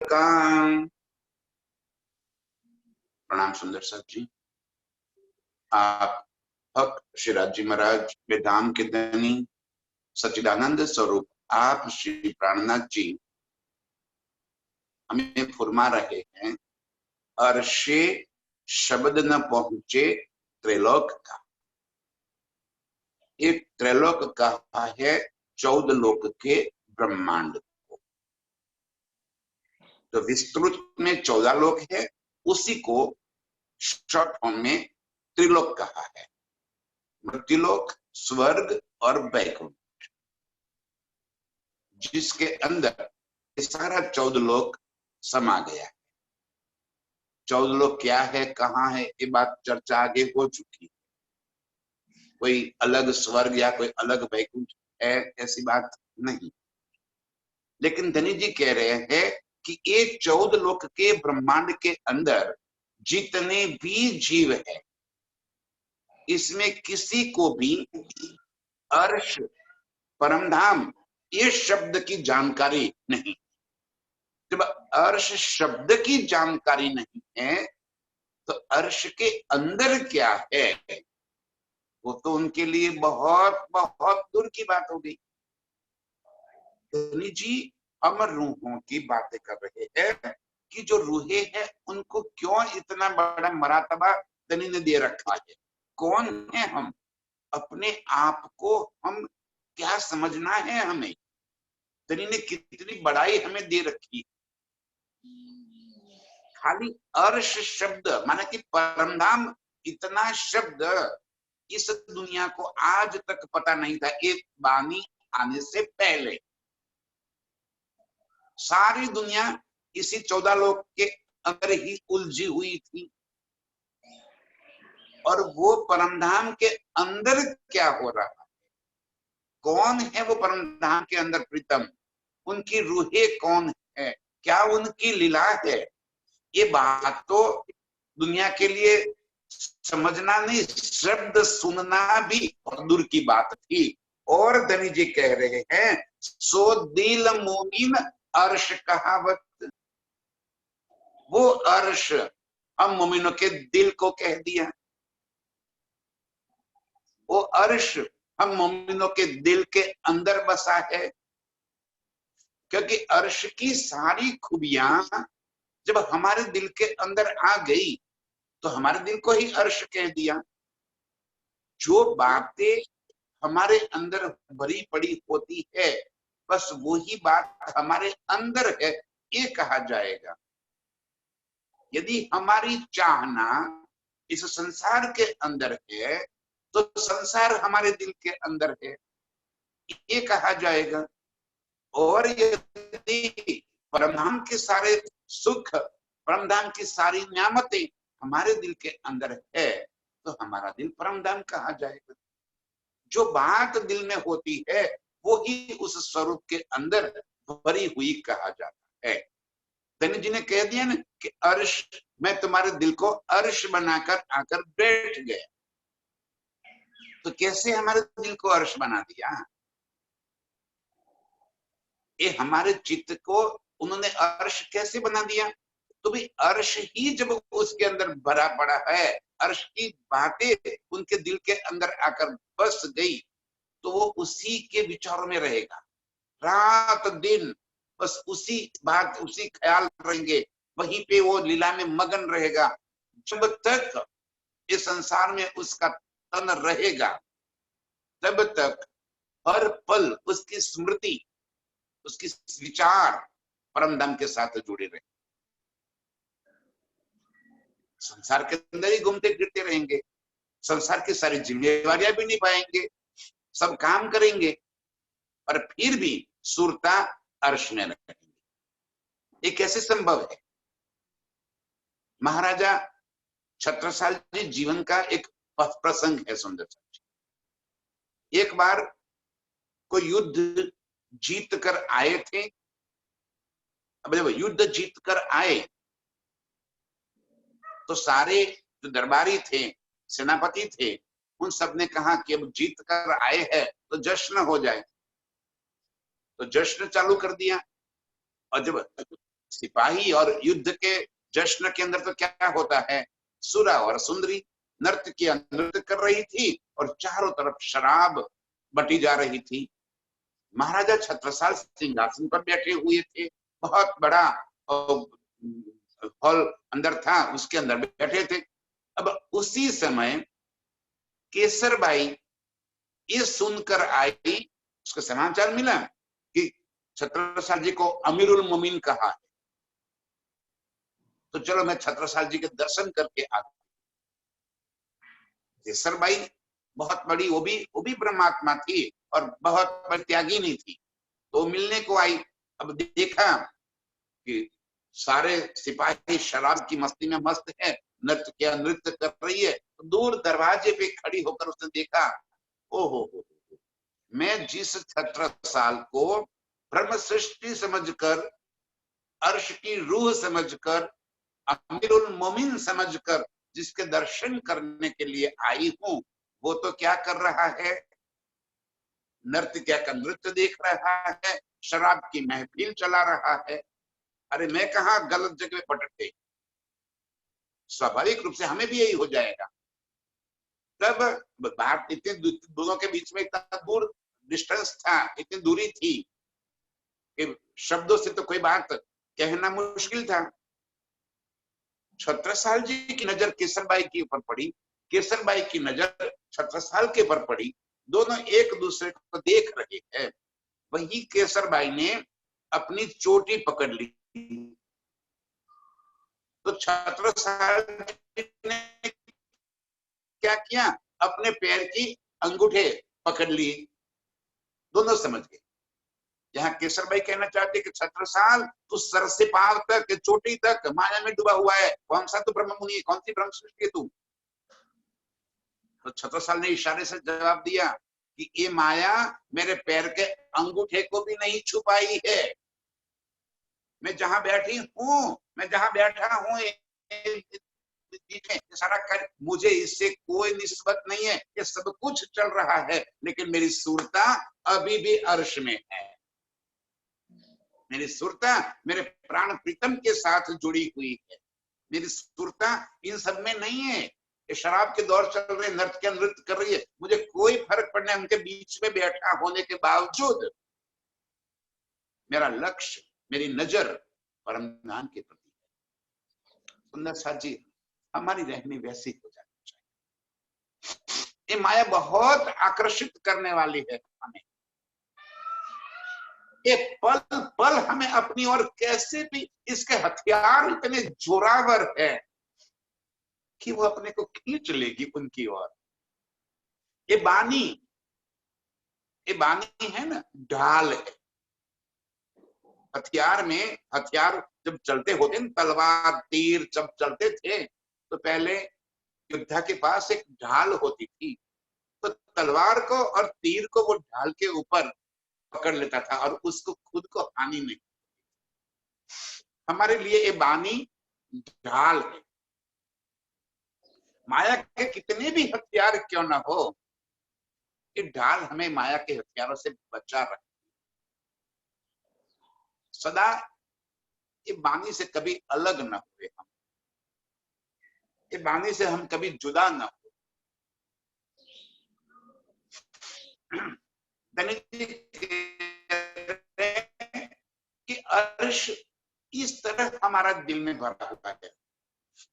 का। प्रणाम सुंदर साहब जी। आप भक्त श्रीराज जी महाराज वे धाम के धनी सच्चिदानंद स्वरूप आप श्री प्राणनाथ जी हमें फुरमा रहे हैं, अर्शे शब्द न पहुंचे त्रैलोक का। एक त्रैलोक कहा है 14 लोक के ब्रह्मांड को। तो विस्तृत में 14 लोक है, उसी को शॉर्ट फॉर्म में त्रिलोक कहा है। मृत्युलोक, स्वर्ग और वैकुंठ, जिसके अंदर सारा 14 लोक समा गया है। 14 लोक क्या है, कहाँ है, ये बात चर्चा आगे हो चुकी है। कोई अलग स्वर्ग या कोई अलग वैकुंठ है, ऐसी बात नहीं। लेकिन धनी जी कह रहे हैं कि ये 14 लोक के ब्रह्मांड के अंदर जितने भी जीव है, इसमें किसी को भी अर्श, परमधाम ये शब्द की जानकारी नहीं। जब अर्श शब्द की जानकारी नहीं है तो अर्श के अंदर क्या है, वो तो उनके लिए बहुत बहुत दूर की बात हो गई। धनी जी अमर रूहों की बातें कर रहे हैं कि जो रूहे हैं उनको क्यों इतना बड़ा मरातबा धनी ने दे रखा है। कौन है हम, अपने आप को हम क्या समझना है हमें। धनी ने कितनी बड़ाई हमें दे रखी। खाली अर्श शब्द माना कि परमधाम, इतना शब्द इस दुनिया को आज तक पता नहीं था। एक वाणी आने से पहले सारी दुनिया इसी 14 लोक के अंदर ही उलझी हुई थी। और वो परमधाम के अंदर क्या हो रहा है, कौन है वो परमधाम के अंदर प्रीतम, उनकी रूहे कौन है, क्या उनकी लीला है, ये बात तो दुनिया के लिए समझना नहीं, शब्द सुनना भी बहुत दूर की बात थी। और धनी जी कह रहे हैं सो दिल मोमिन अर्श कहावत। वो अर्श हम मोमिनों के दिल को कह दिया, वो अर्श हम मोमिनों के दिल के अंदर बसा है। क्योंकि अर्श की सारी खूबियां जब हमारे दिल के अंदर आ गई तो हमारे दिल को ही अर्श कह दिया। जो बातें हमारे अंदर भरी पड़ी होती है, बस वही बात हमारे अंदर है, ये कहा जाएगा। यदि हमारी चाहना इस संसार के अंदर है तो संसार हमारे दिल के अंदर है, ये कहा जाएगा। और यदि परमधाम के सारे सुख, परमधाम की सारी नियामतें हमारे दिल के अंदर है तो हमारा दिल परमधाम कहा जाएगा। जो बात दिल में होती है वो ही उस स्वरूप के अंदर भरी हुई कहा जाता है। धनी जी ने कह दिया ना कि अर्श, मैं तुम्हारे दिल को अर्श बनाकर आकर बैठ गया। तो कैसे हमारे दिल को अर्श बना दिया, ये हमारे चित्त को उन्होंने अर्श कैसे बना दिया। तो भी अर्श ही जब उसके अंदर भरा पड़ा है, अर्श की बातें उनके दिल के अंदर आकर बस गई तो वो उसी के विचारों में रहेगा, रात दिन बस उसी बात उसी ख्याल रहेंगे, वहीं पे वो लीला में मगन रहेगा। जब तक इस संसार में उसका तन रहेगा तब तक हर पल उसकी स्मृति, उसकी विचार परमधाम के साथ जुड़े रहे। संसार के अंदर ही घूमते फिरते रहेंगे, संसार की सारी जिम्मेवारियां भी निभाएंगे, सब काम करेंगे, और फिर भी सुरता अर्श में रहेंगे। ये कैसे संभव है। महाराजा छत्रसाल जी जीवन का एक प्रसंग है सुंदर साहब जी। एक बार कोई युद्ध जीत कर आए थे। अब जब युद्ध जीत कर आए तो सारे जो दरबारी थे, सेनापति थे, उन सब ने कहा कि अब जीत कर आए हैं तो जश्न हो जाए। तो जश्न चालू कर दिया। और जब सिपाही और युद्ध के जश्न के अंदर तो क्या होता है, सुरा और सुंदरी नृत्य कर रही थी और चारों तरफ शराब बटी जा रही थी। महाराजा छत्रसाल सिंहासन पर बैठे हुए थे, बहुत बड़ा हॉल अंदर था, उसके अंदर बैठे थे। अब उसी समय केसरबाई ये सुनकर आई, उसका समाचार मिला कि छत्रसाल जी को अमीरुल मोमिन कहा है, तो चलो मैं छत्रसाल जी के दर्शन करके आता। केसरबाई बहुत बड़ी, वो भी ब्रह्मात्मा थी और बहुत बड़ी त्यागिनी थी, तो मिलने को आई। अब देखा कि सारे सिपाही शराब की मस्ती में मस्त है, नृत्य कर रही है, तो दूर दरवाजे पे खड़ी होकर उसने देखा, ओहो, मैं जिस छत्रसाल को ब्रह्म सृष्टि समझकर, अर्श की रूह समझकर, अमीरुल मोमिन समझकर जिसके दर्शन करने के लिए आई हूं, वो तो क्या कर रहा है, नृत्य का नृत्य देख रहा है, शराब की महफिल चला रहा है। अरे मैं कहा गलत जगह पटक गई, स्वाभाविक रूप से हमें भी यही हो जाएगा। तब बात इतने दोनों के बीच में इतना दूर डिस्टेंस था, इतनी दूरी थी कि शब्दों से तो कोई बात कहना मुश्किल था। छत्रसाल जी की नजर केसरबाई के ऊपर पड़ी, केसरबाई की नजर छत्रसाल के ऊपर पड़ी, दोनों एक दूसरे को देख रहे हैं। वही केसरबाई ने अपनी चोटी पकड़ ली, तो छत्रसाल ने क्या किया, अपने पैर की अंगूठे पकड़ ली। दोनों समझ गए। यहाँ केसरबाई कहना चाहते कि छत्रसाल तू सर से पांव तक, चोटी तक माया में डूबा हुआ है, कौन सा तू ब्रह्म मुनि है, कौन सी ब्रह्म सृष्टि है तू। तो छत्रसाल ने इशारे से जवाब दिया कि ये माया मेरे पैर के अंगूठे को भी नहीं छुपाई है। मैं जहां बैठी हूं, मैं जहां बैठा हूं, सारा कर, मुझे इससे कोई निस्बत नहीं है, ये सब कुछ चल रहा है, लेकिन मेरी सुरता अभी भी अर्श में है। मेरी सुरता मेरे प्राण प्रीतम के साथ जुड़ी हुई है, मेरी सुरता इन सब में नहीं है। ये शराब के दौर चल रहे, नृत्य कर रही है, मुझे कोई फर्क पड़ना है उनके बीच में बैठा होने के बावजूद। मेरा लक्ष्य, मेरी नजर परम ज्ञान के प्रति है। सुंदर साथ जी, हमारी रहनी वैसी हो जानी चाहिए। ये माया बहुत आकर्षित करने वाली है हमें, एक पल पल हमें अपनी ओर कैसे भी, इसके हथियार इतने जोरावर है कि वो अपने को खींच लेगी उनकी ओर। ये बानी है ना, ढाल है। हथियार में, हथियार जब चलते होते न, तलवार तीर जब चलते थे तो पहले योद्धा के पास एक ढाल होती थी, तो तलवार को और तीर को वो ढाल के ऊपर पकड़ लेता था और उसको खुद को हानि नहीं। हमारे लिए ये बानी ढाल है। माया के कितने भी हथियार क्यों ना हो, ये ढाल हमें माया के हथियारों से बचा रहे। सदा ये बानी से कभी अलग न हुए हम, ये बानी से हम कभी जुदा न हो। कि अर्श इस तरह हमारा दिल में भरा हुआ है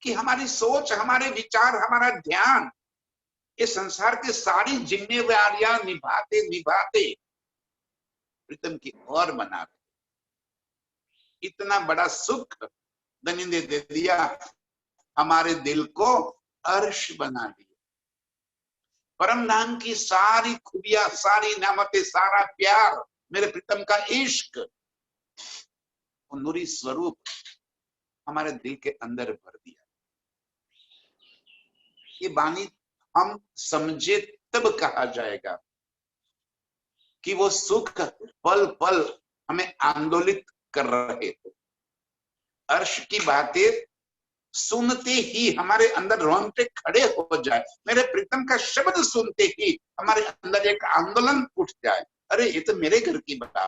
कि हमारी सोच, हमारे विचार, हमारा ध्यान ये संसार के सारी जिम्मेवारियां निभाते निभाते प्रीतम की ओर बना रहे। इतना बड़ा सुख धनी ने दे दिया, हमारे दिल को अर्श बना दिया। परम धाम की सारी खूबियां, सारी नामतें, सारा प्यार, मेरे प्रीतम का इश्क, नूरी स्वरूप हमारे दिल के अंदर भर दिया। ये बानी हम समझे तब कहा जाएगा कि वो सुख पल पल हमें आंदोलित कर रहे थे। अर्श की बातें सुनते ही हमारे अंदर रोंगटे खड़े हो जाए, मेरे प्रीतम का शब्द सुनते ही हमारे अंदर एक आंदोलन उठ जाए, अरे ये तो मेरे घर की बात है।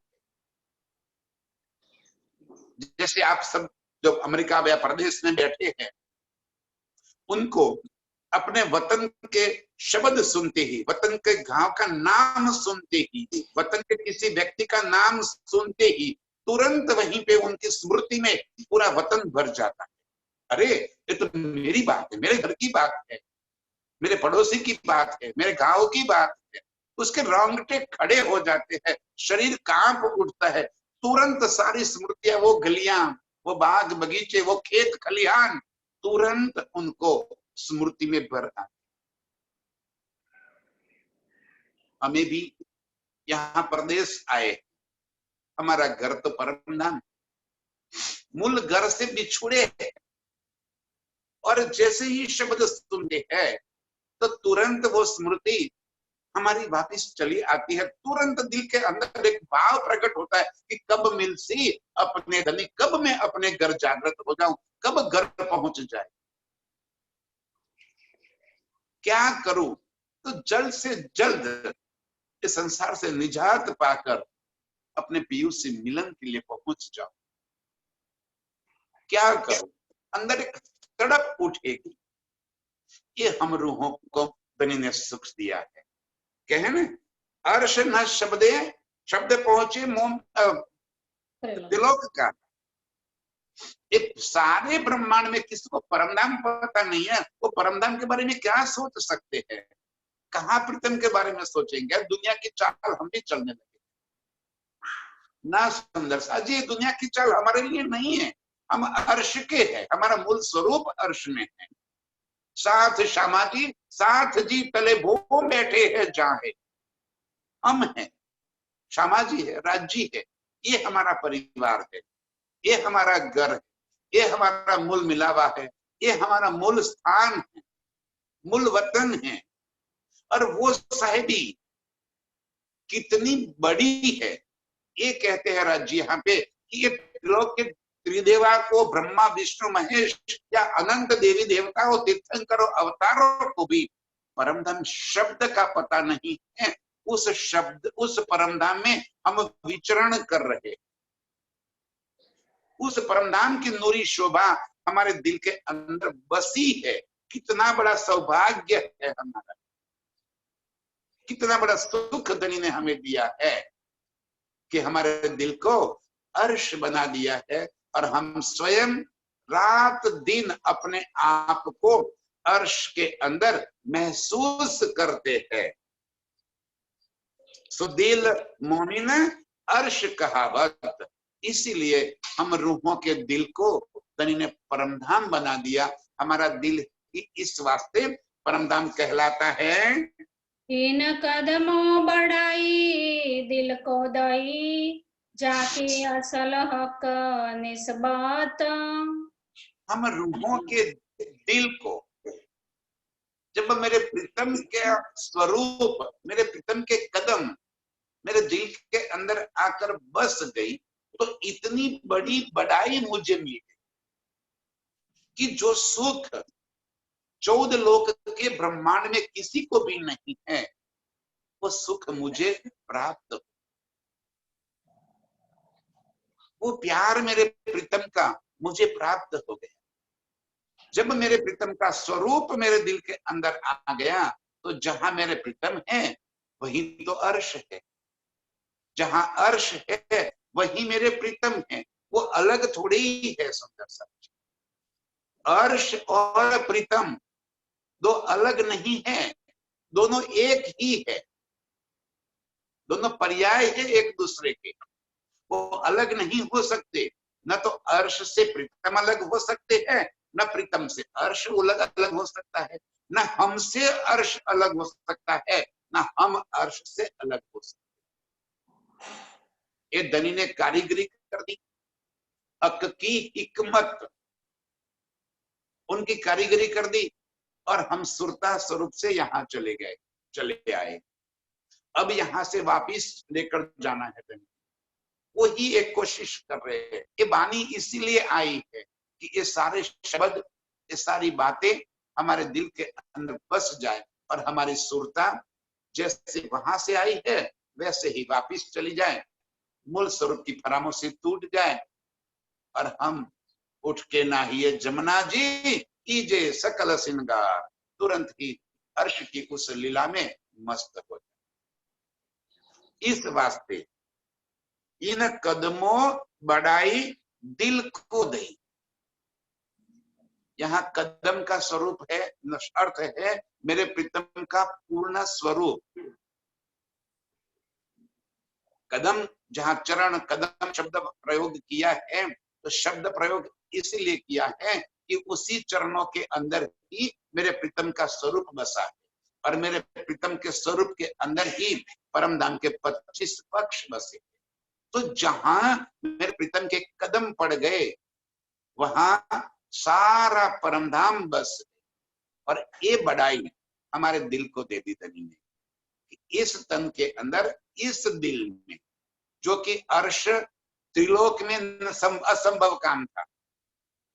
जैसे आप सब जो अमेरिका या प्रदेश में बैठे हैं, उनको अपने वतन के शब्द सुनते ही, वतन के गांव का नाम सुनते ही, वतन के किसी व्यक्ति का नाम सुनते ही तुरंत वहीं पे उनकी स्मृति में पूरा वतन भर जाता है। अरे ये तो मेरी बात है, मेरे घर की बात है, मेरे पड़ोसी की बात है, मेरे गांव की बात है। उसके रोंगटे खड़े हो जाते हैं, शरीर कांप उठता है, तुरंत सारी स्मृतियां, वो गलियां, वो बाग बगीचे, वो खेत खलिहान तुरंत उनको स्मृति में भर आते। हमें भी यहाँ प्रदेश आए, हमारा घर तो परम धाम, मूल घर से बिछुड़े हैं, और जैसे ही शब्द सुनते हैं तो तुरंत वो स्मृति हमारी वापिस चली आती है। तुरंत दिल के अंदर एक भाव प्रकट होता है कि कब मिलसी अपने धनी, कब मैं अपने घर जागृत हो जाऊं, कब घर पहुंच जाए, क्या करूं। तो जल्द से जल्द इस संसार से निजात पाकर अपने पीयूष से मिलन के लिए पहुंच जाओ। क्या करूं, अंदर एक तड़प उठेगी। ये हम रूहों को बनी ने सुख दिया है। कहे न, अर्श न शब्दे, शब्द पहुंचे मोम त्रिलोक का। एक सारे ब्रह्मांड में किसी को परमधाम पता नहीं है, वो परमधाम के बारे में क्या सोच सकते हैं, कहाँ प्रीतम के बारे में सोचेंगे। दुनिया की चाल हम भी चलने लगे ना सुंदर सा जी, दुनिया की चाल हमारे लिए नहीं है, हम अर्श के हैं, हमारा मूल स्वरूप अर्श में है। साथ श्यामा जी, साथ जी तले भो बैठे हैं जाहे, हम हैं, श्यामा जी है, राज जी है, ये हमारा परिवार है, ये हमारा घर है, ये हमारा मूल मिलावा है, ये हमारा मूल स्थान है, मूल वतन है। और वो साहिबी कितनी बड़ी है, ये कहते हैं राज जी यहाँ पे कि ये त्रिलोक के त्रिदेवा को, ब्रह्मा विष्णु महेश या अनंत देवी देवताओं, तीर्थंकरों, अवतारों को भी परमधाम शब्द का पता नहीं है। उस शब्द, उस परमधाम में हम विचरण कर रहे, उस परमधाम की नूरी शोभा हमारे दिल के अंदर बसी है। कितना बड़ा सौभाग्य है हमारा, कितना बड़ा सुख धनी ने हमें दिया है कि हमारे दिल को अर्श बना दिया है, और हम स्वयं रात दिन अपने आप को अर्श के अंदर महसूस करते हैं। सो दिल मोमिन अर्श कहावत, इसीलिए हम रूहों के दिल को धनी ने परमधाम बना दिया। हमारा दिल ही इस वास्ते परमधाम कहलाता है। इन कदमों बढ़ाई दिल को दई, जाके असल हक निस्बत। हम रूहों के दिल को, जब मेरे प्रीतम के स्वरूप, मेरे प्रीतम के कदम मेरे दिल के अंदर आकर बस गई, तो इतनी बड़ी बढ़ाई मुझे मिली कि जो सुख 14 लोक के ब्रह्मांड में किसी को भी नहीं है, वो सुख मुझे प्राप्त हो। वो प्यार मेरे प्रीतम का मुझे प्राप्त हो गया। जब मेरे प्रीतम का स्वरूप मेरे दिल के अंदर आ गया, तो जहां मेरे प्रीतम है वही तो अर्श है, जहां अर्श है वही मेरे प्रीतम है। वो अलग थोड़ी ही है सुंदर सा। अर्श और प्रीतम दो अलग नहीं है, दोनों एक ही है, दोनों पर्याय है एक दूसरे के, वो अलग नहीं हो सकते। न तो अर्श से प्रीतम अलग हो सकते हैं, न प्रीतम से अर्श अलग अलग हो सकता है, न हमसे अर्श अलग हो सकता है, न हम अर्श से अलग हो सकते। ये धनी ने कारीगरी कर दी, हक की हिकमत, उनकी कारीगरी कर दी, और हम सुरता स्वरूप से यहाँ चले गए, चले आए। अब यहाँ से वापिस लेकर जाना है धनी, वही एक कोशिश कर रहे हैं। ये वाणी इसीलिए आई है कि ये सारे शब्द, ये सारी बातें हमारे दिल के अंदर बस जाए, और हमारी सुरता जैसे वहां से आई है वैसे ही वापिस चली जाए, मूल स्वरूप की फरामोशी टूट जाए, और हम उठ के नाहिए जमुना जी, कीजे सकल सिंगार, तुरंत ही अर्श की उस लीला में मस्त हो जाए। इस वास्ते इन कदमों बढ़ाई दिल को दई, यहाँ कदम का स्वरूप है, अर्थ है मेरे प्रीतम का पूर्ण स्वरूप। कदम जहाँ चरण कदम शब्द प्रयोग किया है, तो शब्द प्रयोग इसलिए किया है कि उसी चरणों के अंदर ही मेरे प्रीतम का स्वरूप बसा है, और मेरे प्रीतम के स्वरूप के अंदर ही परम धाम के 25 पक्ष बसे। तो जहां मेरे प्रीतम के कदम पड़ गए, वहां सारा परम धाम बस। और ये बढ़ाई हमारे दिल को दे दी धनी ने, इस तन के अंदर, इस दिल में, जो कि अर्श त्रिलोक में असंभव काम था।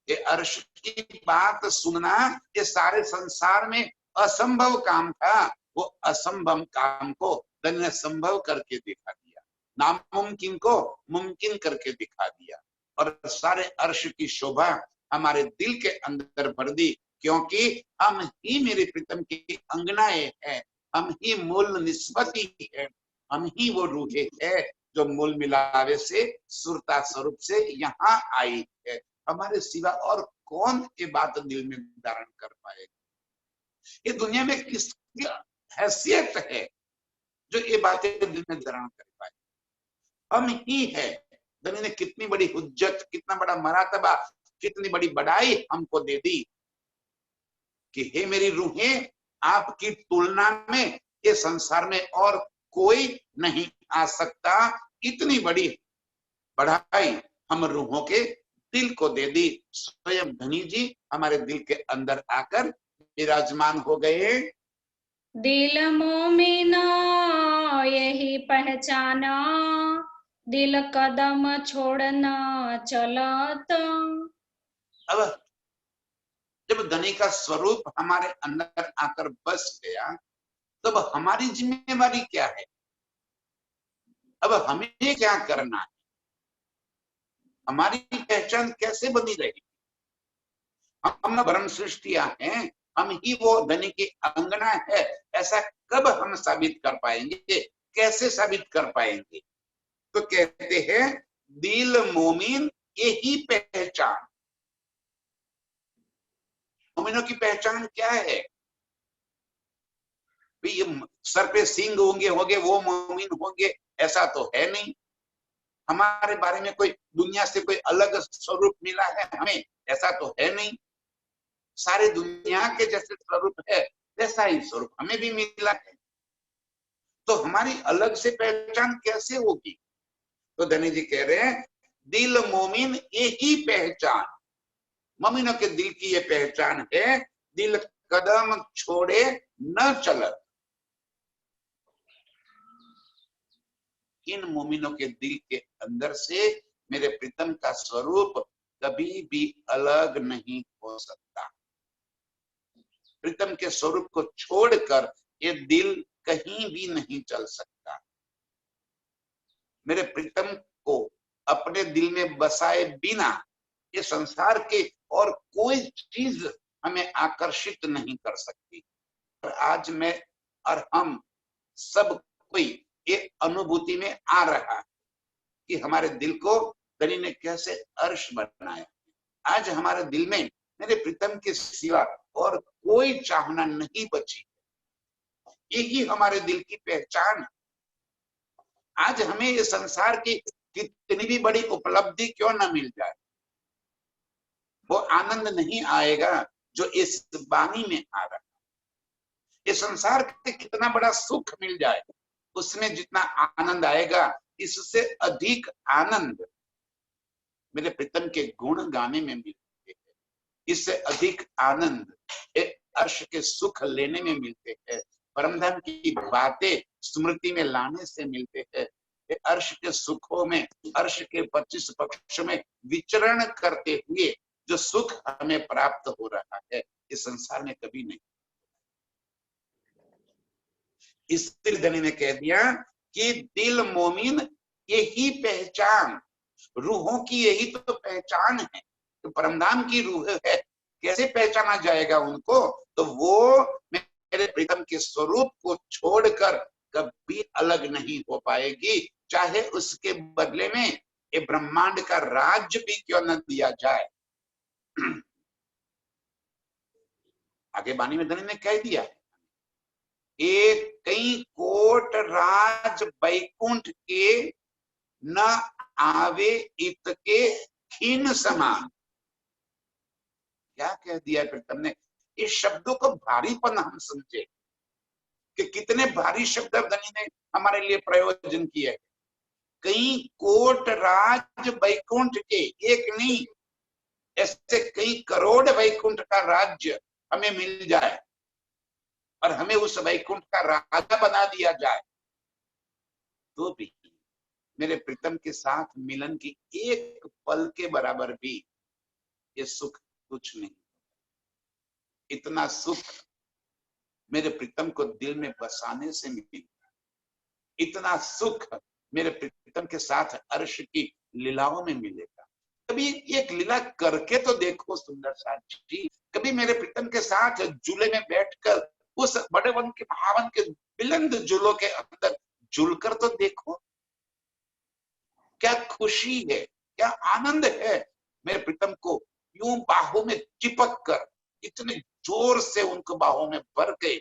ये अर्श की बात सुनना ये सारे संसार में असंभव काम था, वो असंभव काम को धनी ने संभव करके दिखा दिया, नामुमकिन को मुमकिन करके दिखा दिया, और सारे अर्श की शोभा हमारे दिल के अंदर भर दी, क्योंकि हम ही मेरे प्रीतम की अंगनाएं हैं, हम ही मूल निस्बती है, हम ही वो रूहे है जो मूल मिलावे से सुरता स्वरूप से यहाँ आई है। हमारे सिवा और कौन ये बात दिल में धारण कर पाएगा? ये दुनिया में किसकी हैसियत है जो ये बातें दिल में धारण कर पाए? हम ही है। धनी ने कितनी बड़ी हुज्जत, कितना बड़ा मरातबा, कितनी बड़ी बढ़ाई हमको दे दी कि हे मेरी रूहें, आपकी तुलना में ये संसार में और कोई नहीं आ सकता। इतनी बड़ी बढ़ाई हम रूहों के दिल को दे दी। स्वयं धनी जी हमारे दिल के अंदर आकर विराजमान हो गए। दिल मोमिना यही पहचाना, दिल कदम छोड़ना चलत। अब जब धनी का स्वरूप हमारे अंदर आकर बस गया, तब हमारी जिम्मेवारी क्या है? अब हमें क्या करना है? हमारी पहचान कैसे बनी रहेगी? हम ब्रह्म सृष्टिया हैं, हम ही वो धनी की अंगना है, ऐसा कब हम साबित कर पाएंगे? कैसे साबित कर पाएंगे? तो कहते हैं दिल मोमिन यही पहचान। मोमिनों की पहचान क्या है? ये सर पे सींग होंगे वो मोमिन होंगे, ऐसा तो है नहीं। हमारे बारे में कोई दुनिया से कोई अलग स्वरूप मिला है हमें, ऐसा तो है नहीं। सारे दुनिया के जैसे स्वरूप है वैसा ही स्वरूप हमें भी मिला है, तो हमारी अलग से पहचान कैसे होगी? तो धनी जी कह रहे हैं दिल मोमिन यही पहचान। मोमिनों के दिल की ये पहचान है, दिल कदम छोड़े न चलत। इन मोमिनों के दिल के अंदर से मेरे प्रीतम का स्वरूप कभी भी अलग नहीं हो सकता। प्रीतम के स्वरूप को छोड़कर ये दिल कहीं भी नहीं चल सकता। मेरे प्रीतम को अपने दिल में बसाए बिना ये संसार के और कोई चीज हमें आकर्षित नहीं कर सकती। और आज मैं और हम सब कोई ये अनुभूति में आ रहा है कि हमारे दिल को धनी ने कैसे अर्श बनाया। आज हमारे दिल में मेरे प्रीतम के सिवा और कोई चाहना नहीं बची। यही हमारे दिल की पहचान है। आज हमें ये संसार की कितनी भी बड़ी उपलब्धि क्यों न मिल जाए, वो आनंद नहीं आएगा जो इस वाणी में आ रहा है। ये संसार के कितना बड़ा सुख मिल जाए, उसमें जितना आनंद आएगा, इससे अधिक आनंद मेरे प्रीतम के गुण गाने में मिलते हैं। इससे अधिक आनंद अर्श के सुख लेने में मिलते हैं, परमधाम की बातें स्मृति में लाने से मिलते हैं। अर्श के सुखों में, अर्श के 25 पक्ष में विचरण करते हुए जो सुख हमें प्राप्त हो रहा है, इस संसार में कभी नहीं। इसलिए धनी ने कह दिया कि दिल मोमिन यही पहचान। रूहों की यही तो पहचान है, तो परमधाम की रूह है, कैसे पहचाना जाएगा उनको? तो वो मेरे प्रीतम के स्वरूप को छोड़कर कभी अलग नहीं हो पाएगी, चाहे उसके बदले में ये ब्रह्मांड का राज्य भी क्यों न दिया जाए। आगे बानी में धनी ने कह दिया है, एक कई कोट राज बैकुंठ के न आवे इत के खीन समान। क्या कह दिया प्रीतम ने? इस शब्दों को भारीपन हम समझे कि कितने भारी शब्द धनी ने हमारे लिए प्रयोजन किए। कई कोट राज बैकुंठ के, एक नहीं ऐसे कई करोड़ वैकुंठ का राज्य हमें मिल जाए और हमें उस वैकुंठ का राजा बना दिया जाए, तो भी मेरे प्रीतम के साथ मिलन की एक पल के बराबर भी ये सुख कुछ नहीं। इतना सुख मेरे प्रीतम को दिल में बसाने से मिलेगा, इतना सुख मेरे प्रीतम के साथ अर्श की लीलाओं में मिलेगा। कभी एक लीला करके तो देखो सुंदर साथी, कभी मेरे प्रीतम के साथ झूले में बैठकर उस बड़े वन के महावन के बुलंद झूलों के अंदर झूलकर तो देखो, क्या खुशी है, क्या आनंद है मेरे प्रीतम को यूं बाहों में चिपक कर, इतने जोर से उनको बाहों में भर के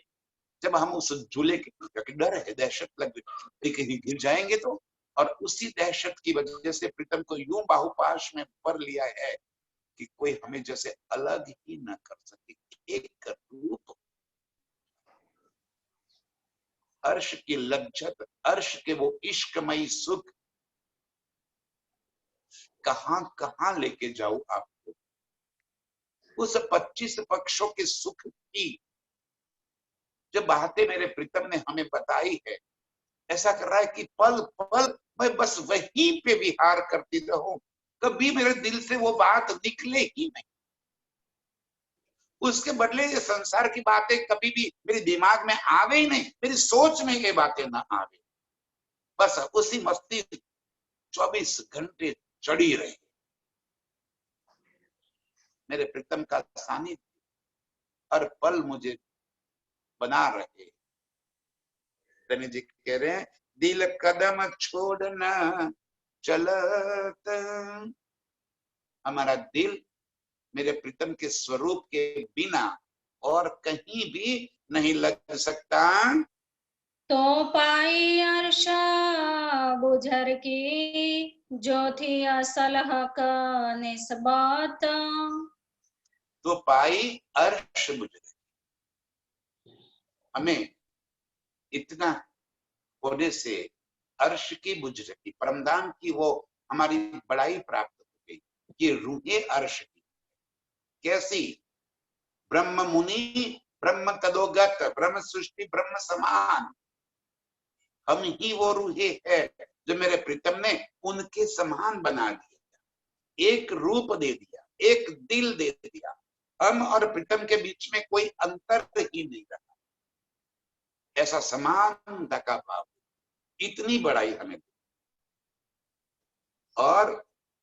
जब हम उस झूले के डर है, दहशत लग गई कहीं गिर जाएंगे तो, और उसी दहशत की वजह से प्रीतम को यूं बाहुपाश में भर लिया है कि कोई हमें जैसे अलग ही न कर सके। एक रूप, अर्श की लज्जत, अर्श के वो इश्कमयी सुख, कहां कहां लेके जाऊं आपको। उस 25 पक्षों के सुख की जो बातें मेरे प्रीतम ने हमें बताई है, ऐसा कर रहा है कि पल पल मैं बस वहीं पे विहार करती रहूं, कभी मेरे दिल से वो बात निकले ही नहीं। उसके बदले ये संसार की बातें कभी भी मेरे दिमाग में आवे ही नहीं, मेरी सोच में ये बातें ना आवे, बस उसी मस्ती 24 घंटे चढ़ी रहे। मेरे प्रीतम का सानिध्य हर पल मुझे बना रहे। धनी जी कह रहे हैं, दिल कदम छोड़ना चलत, हमारा दिल मेरे प्रीतम के स्वरूप के बिना और कहीं भी नहीं लग सकता। तो पाई अर्श गुजर की जो थी असल हक निस्बत। तो पाई अर्श गुजर, हमें इतना होने से अर्श की बुझ रही, परमधाम की वो हमारी बड़ाई प्राप्त हो गई कि रूहे अर्श की। कैसी? ब्रह्म मुनि ब्रह्म तदोगत, ब्रह्म सृष्टि ब्रह्म समान, हम ही वो रूहे है जो मेरे प्रीतम ने उनके समान बना दिया, एक रूप दे दिया, एक दिल दे दिया। हम और प्रीतम के बीच में कोई अंतर ही नहीं रहा, ऐसा समानता का भाव, इतनी बड़ाई हमें। और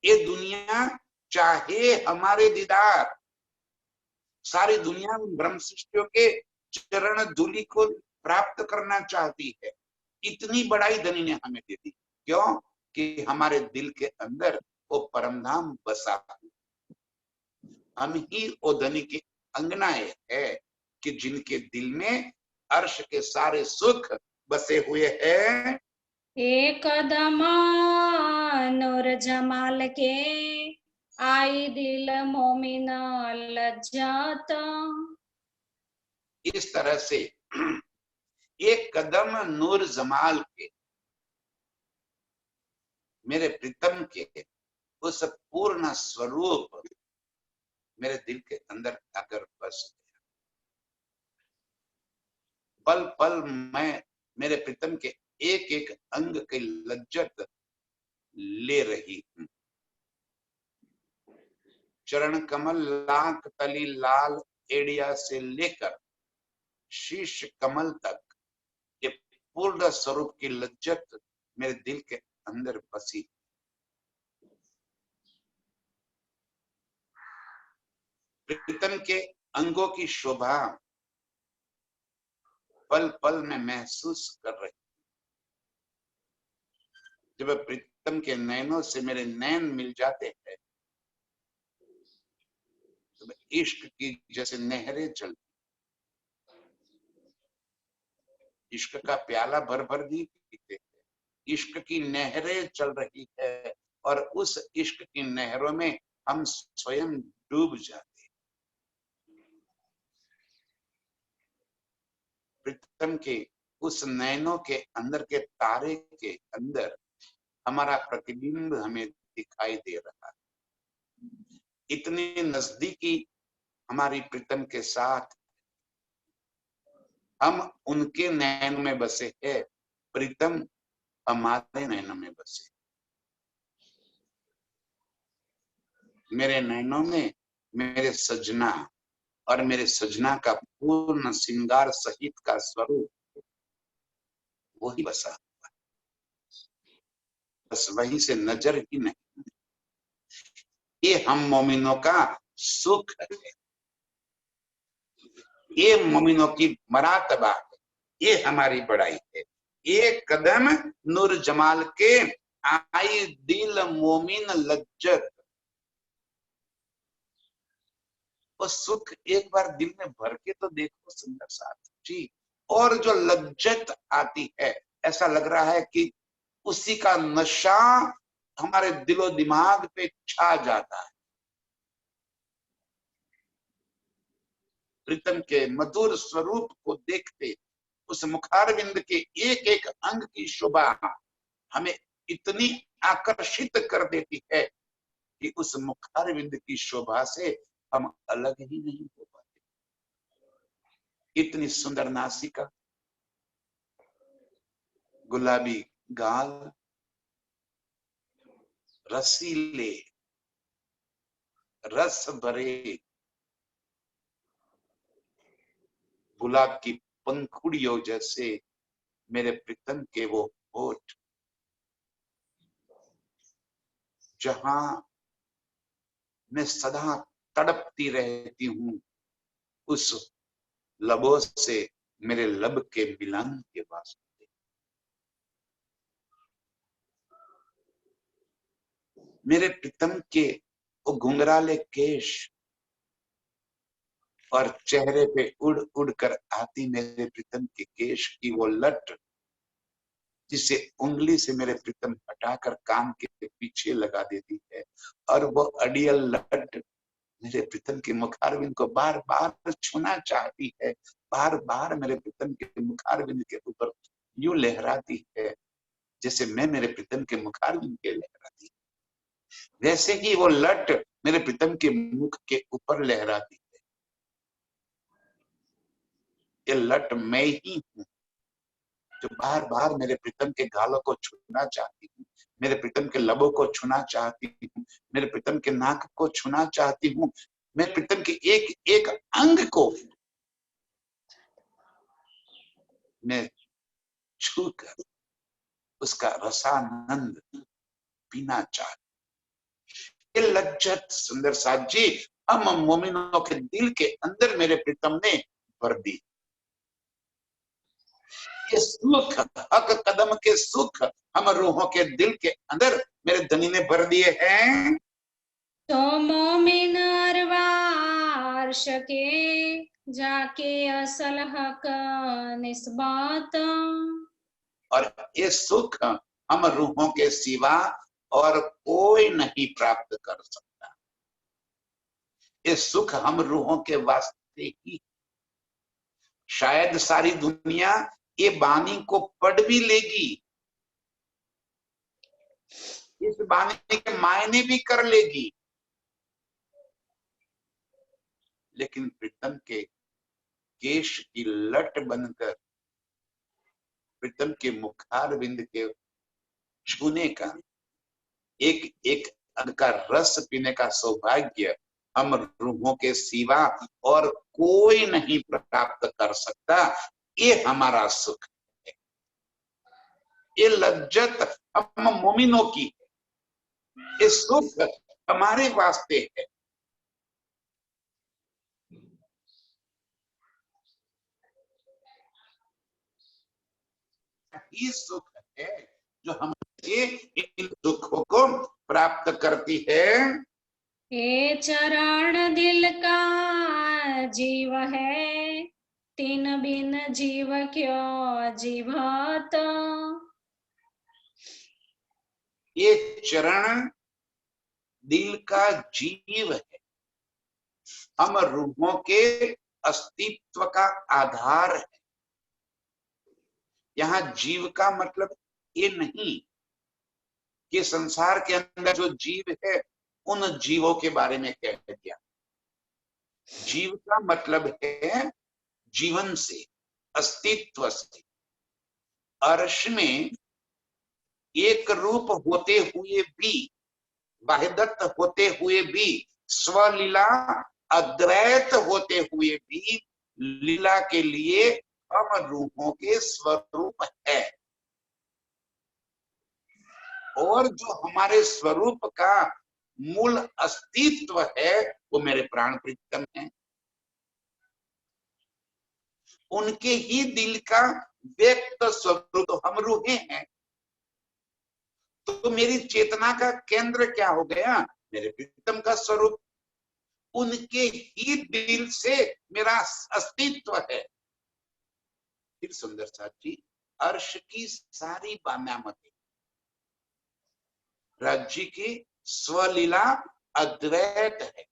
ये दुनिया चाहे हमारे दीदार, सारी दुनिया ब्रह्म सृष्टियों के चरण धूलि को प्राप्त करना चाहती है, इतनी बड़ाई धनी ने हमें दे दी। क्यों? कि हमारे दिल के अंदर वो परमधाम बसा, हम ही वो धनी की अंगनाएं है कि जिनके दिल में अर्श के सारे सुख बसे हुए हैं। एक कदम नूर जमाल के आई दिल मोमिन लज्जत। इस तरह से एक कदम नूर जमाल के, मेरे प्रीतम के उस पूर्ण स्वरूप मेरे दिल के अंदर आकर बस गया। पल पल मैं मेरे प्रीतम के एक एक अंग की लज्जत ले रही हूं। चरण कमल लाख तली लाल एड़िया से लेकर शीश कमल तक ये पूर्ण स्वरूप की लज्जत मेरे दिल के अंदर बसी। प्रीतम के अंगों की शोभा पल पल में महसूस कर रही। जब प्रीतम के नैनों से मेरे नैन मिल जाते हैं तो इश्क की जैसे नहरें चलती, इश्क का प्याला भर भर नहीं पीते हैं, इश्क की नहरें चल रही है और उस इश्क की नहरों में हम स्वयं डूब जाते हैं। प्रीतम के उस नैनों के अंदर के तारे के अंदर हमारा प्रतिबिंब हमें दिखाई दे रहा है। इतनी नजदीकी हमारी प्रीतम के साथ, हम उनके नैन में बसे हैं, प्रीतम हमारे नैनों में बसे। मेरे नैनों में मेरे सजना और मेरे सजना का पूर्ण श्रृंगार सहित का स्वरूप वही बसा हुआ है। बस वहीं से नजर ही नहीं। ये हम मोमिनों का सुख है, ये मोमिनों की मरातबा है, ये हमारी बड़ाई है। एक कदम नूर जमाल के आई दिल मोमिन लज्जत। वो सुख एक बार दिल में भर के तो देखो सुंदर साथ जी, और जो लज्जत आती है, ऐसा लग रहा है कि उसी का नशा हमारे दिलो दिमाग पे छा जाता है। प्रीतम के मधुर स्वरूप को देखते, उस मुखारविंद के एक एक अंग की शोभा हमें इतनी आकर्षित कर देती है कि उस मुखारविंद की शोभा से हम अलग ही नहीं हो पाते। इतनी सुंदर नासिका, गुलाबी गाल, रसीले रस भरे गुलाब की पंखुड़ियों जैसे मेरे प्रीतम के वो होठ, जहां मैं सदा तड़पती रहती हूँ उस लबों से मेरे लब के मिलन के वास्ते। मेरे प्रीतम के वो घुंघराले केश और चेहरे पे उड़ उड़ कर आती मेरे प्रीतम के केश की वो लट, जिसे उंगली से मेरे प्रीतम हटाकर कान के पीछे लगा देती है, और वो अड़ियल लट मेरे प्रीतम के मुखारविंद को बार बार छूना चाहती है, बार बार मेरे प्रीतम के मुखारविंद के ऊपर यूं लहराती है जैसे मैं मेरे प्रीतम के मुखारविंद के लहराती। वैसे ही वो लट मेरे प्रीतम के मुख के ऊपर लहराती है। ये लट मैं ही हूं जो बार बार मेरे प्रीतम के गालों को छूना चाहती हूँ, मेरे प्रीतम के लबों को छूना चाहती हूँ, मेरे प्रीतम के नाक को छूना चाहती हूँ, मेरे प्रीतम के एक एक अंग को मैं छूकर उसका रसानंद पीना चाहती। ये लज्जत सुंदर साथ जी हम मोमिनों के दिल के अंदर मेरे प्रीतम ने भर दी। ये सुख, हक कदम के सुख हम रूहों के दिल के अंदर मेरे धनी ने भर दिए हैं। तो मोमिन अरवार के जाके असल हक निस्बत। और ये सुख हम रूहों के सिवा और कोई नहीं प्राप्त कर सकता। ये सुख हम रूहों के वास्ते ही। शायद सारी दुनिया ये बानी को पढ़ भी लेगी, इस बानी के मायने भी कर लेगी, लेकिन प्रीतम के केश की लट बनकर प्रीतम के मुखारविंद के छूने का, एक एक अंग का रस पीने का सौभाग्य हम रूहों के सिवा और कोई नहीं प्राप्त कर सकता। ये हमारा सुख है, ये लज्जत हम मोमिनों की है, ये सुख हमारे वास्ते है। ही सुख है जो हमें इन सुखों को प्राप्त करती है। ये चरण दिल का जीव है, तीन बिन जीव क्यों जीवत। ये चरण दिल का जीव है, हम रूहों के अस्तित्व का आधार है। यहाँ जीव का मतलब ये नहीं कि संसार के अंदर जो जीव है उन जीवों के बारे में कह दिया। जीव का मतलब है जीवन से, अस्तित्व से। अर्श में एक रूप होते हुए भी, वाहिदत्त होते हुए भी, स्वलीला अद्वैत होते हुए भी लीला के लिए हम रूहों के स्वरूप है। और जो हमारे स्वरूप का मूल अस्तित्व है वो मेरे प्राण प्रीतम है। उनके ही दिल का व्यक्त स्वरूप तो हम रूहें हैं। तो मेरी चेतना का केंद्र क्या हो गया? मेरे प्रीतम का स्वरूप। उनके ही दिल से मेरा अस्तित्व है। फिर सुंदर साथ जी, अर्श की सारी बाम्यामती राज्य की स्वलीला अद्वैत है।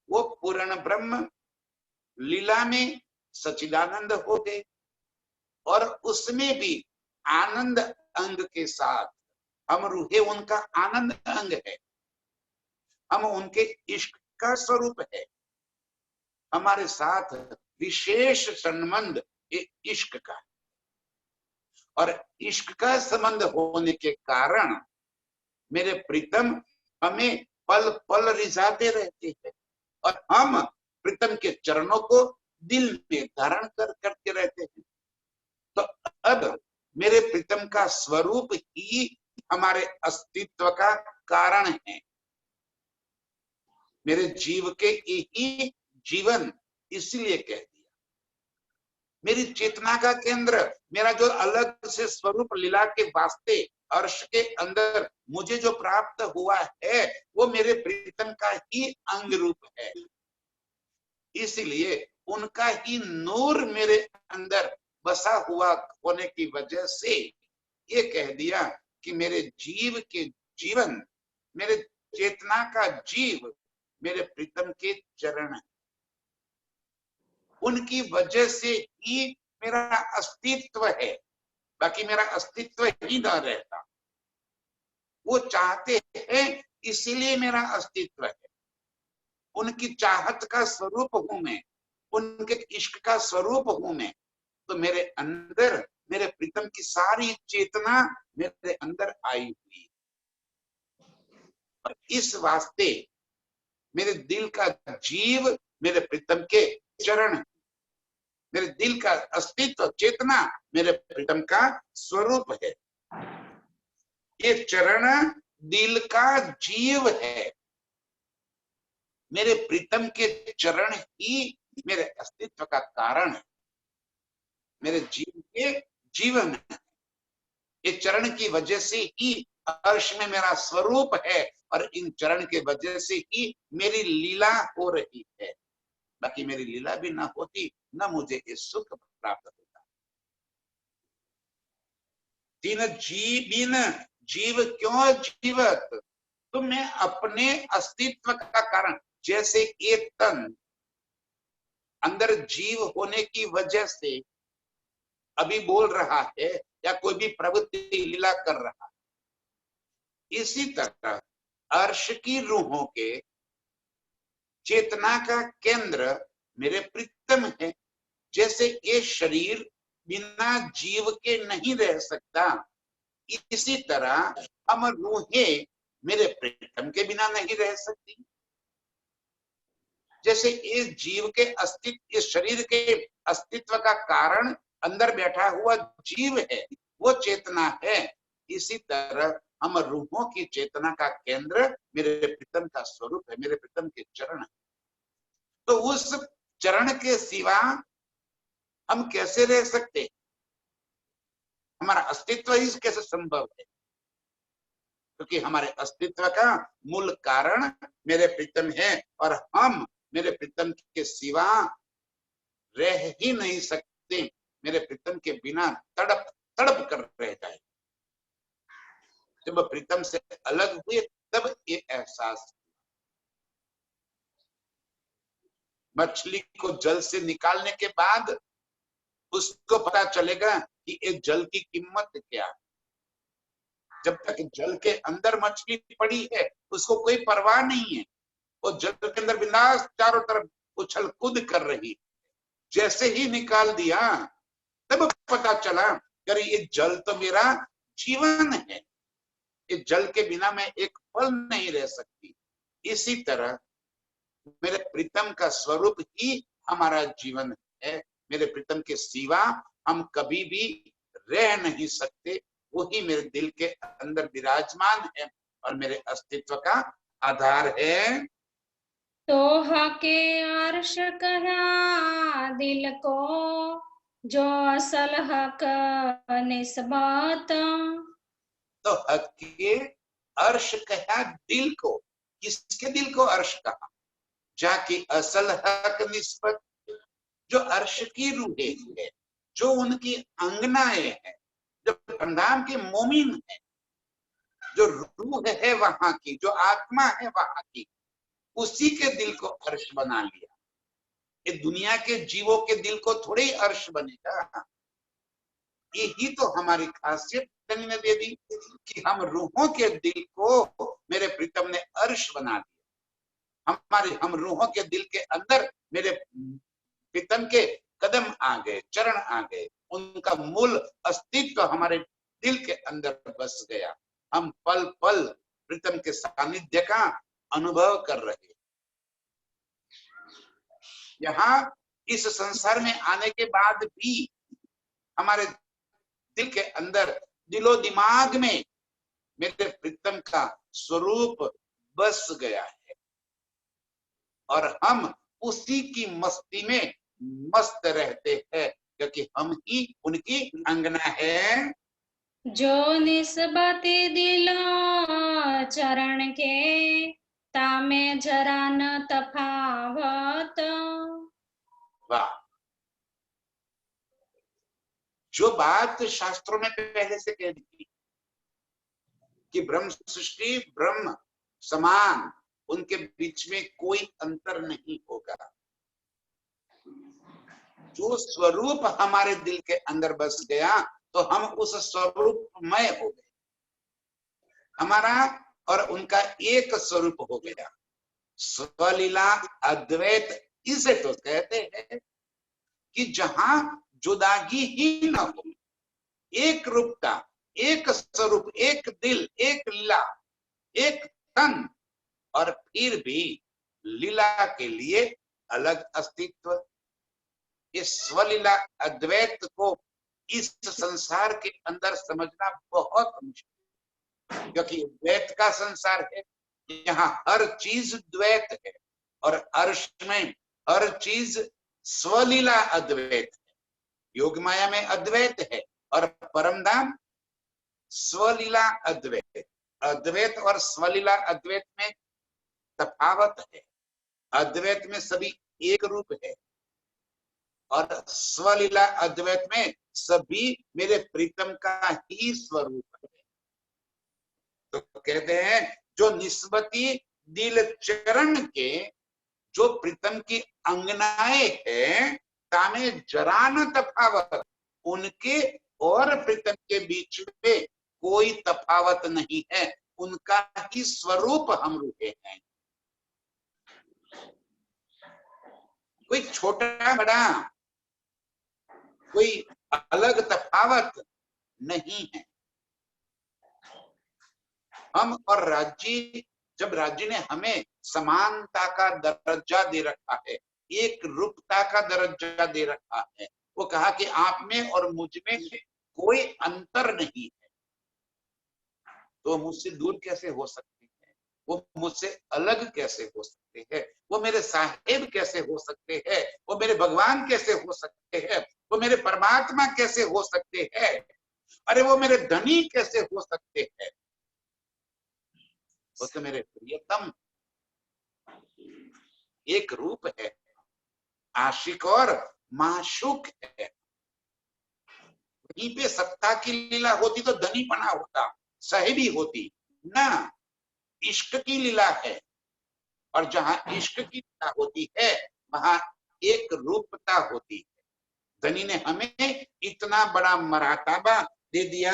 वो पूर्ण ब्रह्म लीला में सच्चिदानंद हो गए और उसमें भी आनंद अंग के साथ हम रूहे उनका आनंद अंग है। हम उनके इश्क का स्वरूप है। हमारे साथ विशेष संबंध इश्क का, और इश्क का संबंध होने के कारण मेरे प्रीतम हमें पल पल रिझाते रहते हैं और हम प्रीतम के चरणों को दिल में धारण करते रहते हैं। तो अब मेरे प्रीतम का स्वरूप ही हमारे अस्तित्व का कारण है। मेरे जीव के यही जीवन, इसलिए कह दिया। मेरी चेतना का केंद्र, मेरा जो अलग से स्वरूप लीला के वास्ते अर्श के अंदर मुझे जो प्राप्त हुआ है वो मेरे प्रीतम का ही अंग रूप है। इसलिए उनका ही नूर मेरे अंदर बसा हुआ होने की वजह से ये कह दिया कि मेरे जीव के जीवन, मेरे चेतना का जीव मेरे प्रीतम के चरण है। उनकी वजह से ही मेरा अस्तित्व है, बाकी मेरा अस्तित्व ही ना रहता। वो चाहते हैं इसीलिए मेरा अस्तित्व है। उनकी चाहत का स्वरूप हूं मैं, उनके इश्क का स्वरूप हूं मैं। तो मेरे अंदर मेरे प्रीतम की सारी चेतना मेरे अंदर आई हुई। और इस वास्ते मेरे दिल का जीव मेरे प्रीतम के चरण, मेरे दिल का अस्तित्व चेतना मेरे प्रीतम का स्वरूप है। ये चरण दिल का जीव है। मेरे प्रीतम के चरण ही मेरे अस्तित्व का कारण है, मेरे जीव के जीवन है। ये चरण की वजह से ही अर्श में मेरा स्वरूप है और इन चरण के वजह से ही मेरी लीला हो रही है। बाकी मेरी लीला भी ना होती ना मुझे ये सुख प्राप्त होता। तीन जीव जीव क्यों जीवत, तो मैं अपने अस्तित्व का कारण, जैसे एक तन अंदर जीव होने की वजह से अभी बोल रहा है या कोई भी प्रवृत्ति लीला कर रहा है, इसी तरह अर्श की रूहों के चेतना का केंद्र मेरे प्रीतम है। जैसे ये शरीर बिना जीव के नहीं रह सकता, इसी तरह हम रूहें मेरे प्रीतम के बिना नहीं रह सकती। जैसे इस जीव के अस्तित्व, इस शरीर के अस्तित्व का कारण अंदर बैठा हुआ जीव है, वो चेतना है, इसी तरह हम रूहों की चेतना का केंद्र मेरे प्रीतम का स्वरूप है, मेरे प्रीतम के चरण है। तो उस चरण के सिवा हम कैसे रह सकते? हमारा अस्तित्व ही कैसे संभव है? क्योंकि हमारे अस्तित्व का मूल कारण मेरे प्रीतम है और हम मेरे प्रीतम के सिवा रह ही नहीं सकते। मेरे प्रीतम के बिना तड़प तड़प कर रह जाए। जब प्रीतम से अलग हुए तब ये एहसास। मछली को जल से निकालने के बाद उसको पता चलेगा कि ये जल की कीमत क्या है। जब तक जल के अंदर मछली पड़ी है उसको कोई परवाह नहीं है। वो जल के अंदर बिंदास चारों तरफ उछल कूद कर रही। जैसे ही निकाल दिया तब पता चला अरे ये जल तो मेरा जीवन है, ये जल के बिना मैं एक पल नहीं रह सकती। इसी तरह मेरे प्रीतम का स्वरूप ही हमारा जीवन है। मेरे प्रीतम के सिवा हम कभी भी रह नहीं सकते। वही मेरे दिल के अंदर विराजमान है और मेरे अस्तित्व का आधार है। तो हके अर्श कहा दिल को, जो असल हक निस्बत। तो हक के अर्श कहा दिल को। किसके दिल को अर्श कहा? जाके असल हक निस्बत, जो अर्श की रूहें है, जो उनकी अंगनाएं है, जो धमधाम के मोमिन है, जो रूह है वहां की, जो आत्मा है वहां की, उसी के दिल को अर्श बना लिया। ये दुनिया के जीवों के दिल को थोड़े ही अर्श बनेगा। यही तो हमारी खासियत ने दे दी कि हम रूहों के दिल को मेरे प्रीतम ने अर्श बना दिया। हम रूहों के दिल के अंदर मेरे प्रीतम के कदम आ गए, चरण आ गए, उनका मूल अस्तित्व हमारे दिल के अंदर बस गया। हम पल पल प्रीतम के सानिध्य का अनुभव कर रहे। यहाँ इस संसार में आने के बाद भी हमारे दिल के अंदर, दिलो दिमाग में मेरे प्रीतम का स्वरूप बस गया है और हम उसी की मस्ती में मस्त रहते हैं, क्योंकि हम ही उनकी अंगना है। जो निस्बती दिलो चरण के, तामे जरा न तफावत। वाह! जो बात शास्त्रों में पहले से कह दी थी कि ब्रह्म सृष्टि ब्रह्म समान, उनके बीच में कोई अंतर नहीं होगा। जो स्वरूप हमारे दिल के अंदर बस गया तो हम उस स्वरूपमय हो गए। हमारा और उनका एक स्वरूप हो गया। स्वलीला अद्वैत इसे तो कहते हैं कि जहां जुदागी ही न हो, एक रूपता, एक स्वरूप, एक दिल, एक लीला, एक तन, और फिर भी लीला के लिए अलग अस्तित्व। इस स्वलीला अद्वैत को इस संसार के अंदर समझना बहुत मुश्किल, क्योंकि द्वैत का संसार है। यहाँ हर चीज द्वैत है और अर्श में हर चीज स्वलीला अद्वैत है। योग माया में अद्वैत है और परमधाम स्वलीला अद्वैत। अद्वैत और स्वलीला अद्वैत में तफावत है। अद्वैत में सभी एक रूप है और स्वलीला अद्वैत में सभी मेरे प्रीतम का ही स्वरूप है। तो कहते हैं जो निस्बती दिल चरण के, जो प्रीतम की अंगनाएं है, तामे जरा न तफावत, उनके और प्रीतम के बीच में कोई तफावत नहीं है। उनका ही स्वरूप हम रूहे हैं। कोई छोटा बड़ा, कोई अलग तफावत नहीं है। हम और राज्य, जब राज्य ने हमें समानता का दर्जा दे रखा है, एक रूपता का दर्जा दे रखा है, वो कहा कि आप में और मुझ में कोई अंतर नहीं है, तो मुझसे दूर कैसे हो सकते हैं? वो मुझसे अलग कैसे हो सकते हैं? वो मेरे साहेब कैसे हो सकते हैं? वो मेरे भगवान कैसे हो सकते हैं? वो मेरे परमात्मा कैसे हो सकते हैं? अरे अरे वो मेरे धनी कैसे हो सकते हैं, वो तो मेरे प्रियतम एक रूप है, आशिक और माशूक है। वहीं पे सत्ता की लीला होती तो धनी पना होता, साहिबी होती ना, इश्क की लीला है। और जहां इश्क की लीला होती है वहां एक रूपता होती है। धनी ने हमें इतना बड़ा मरातबा दे दिया,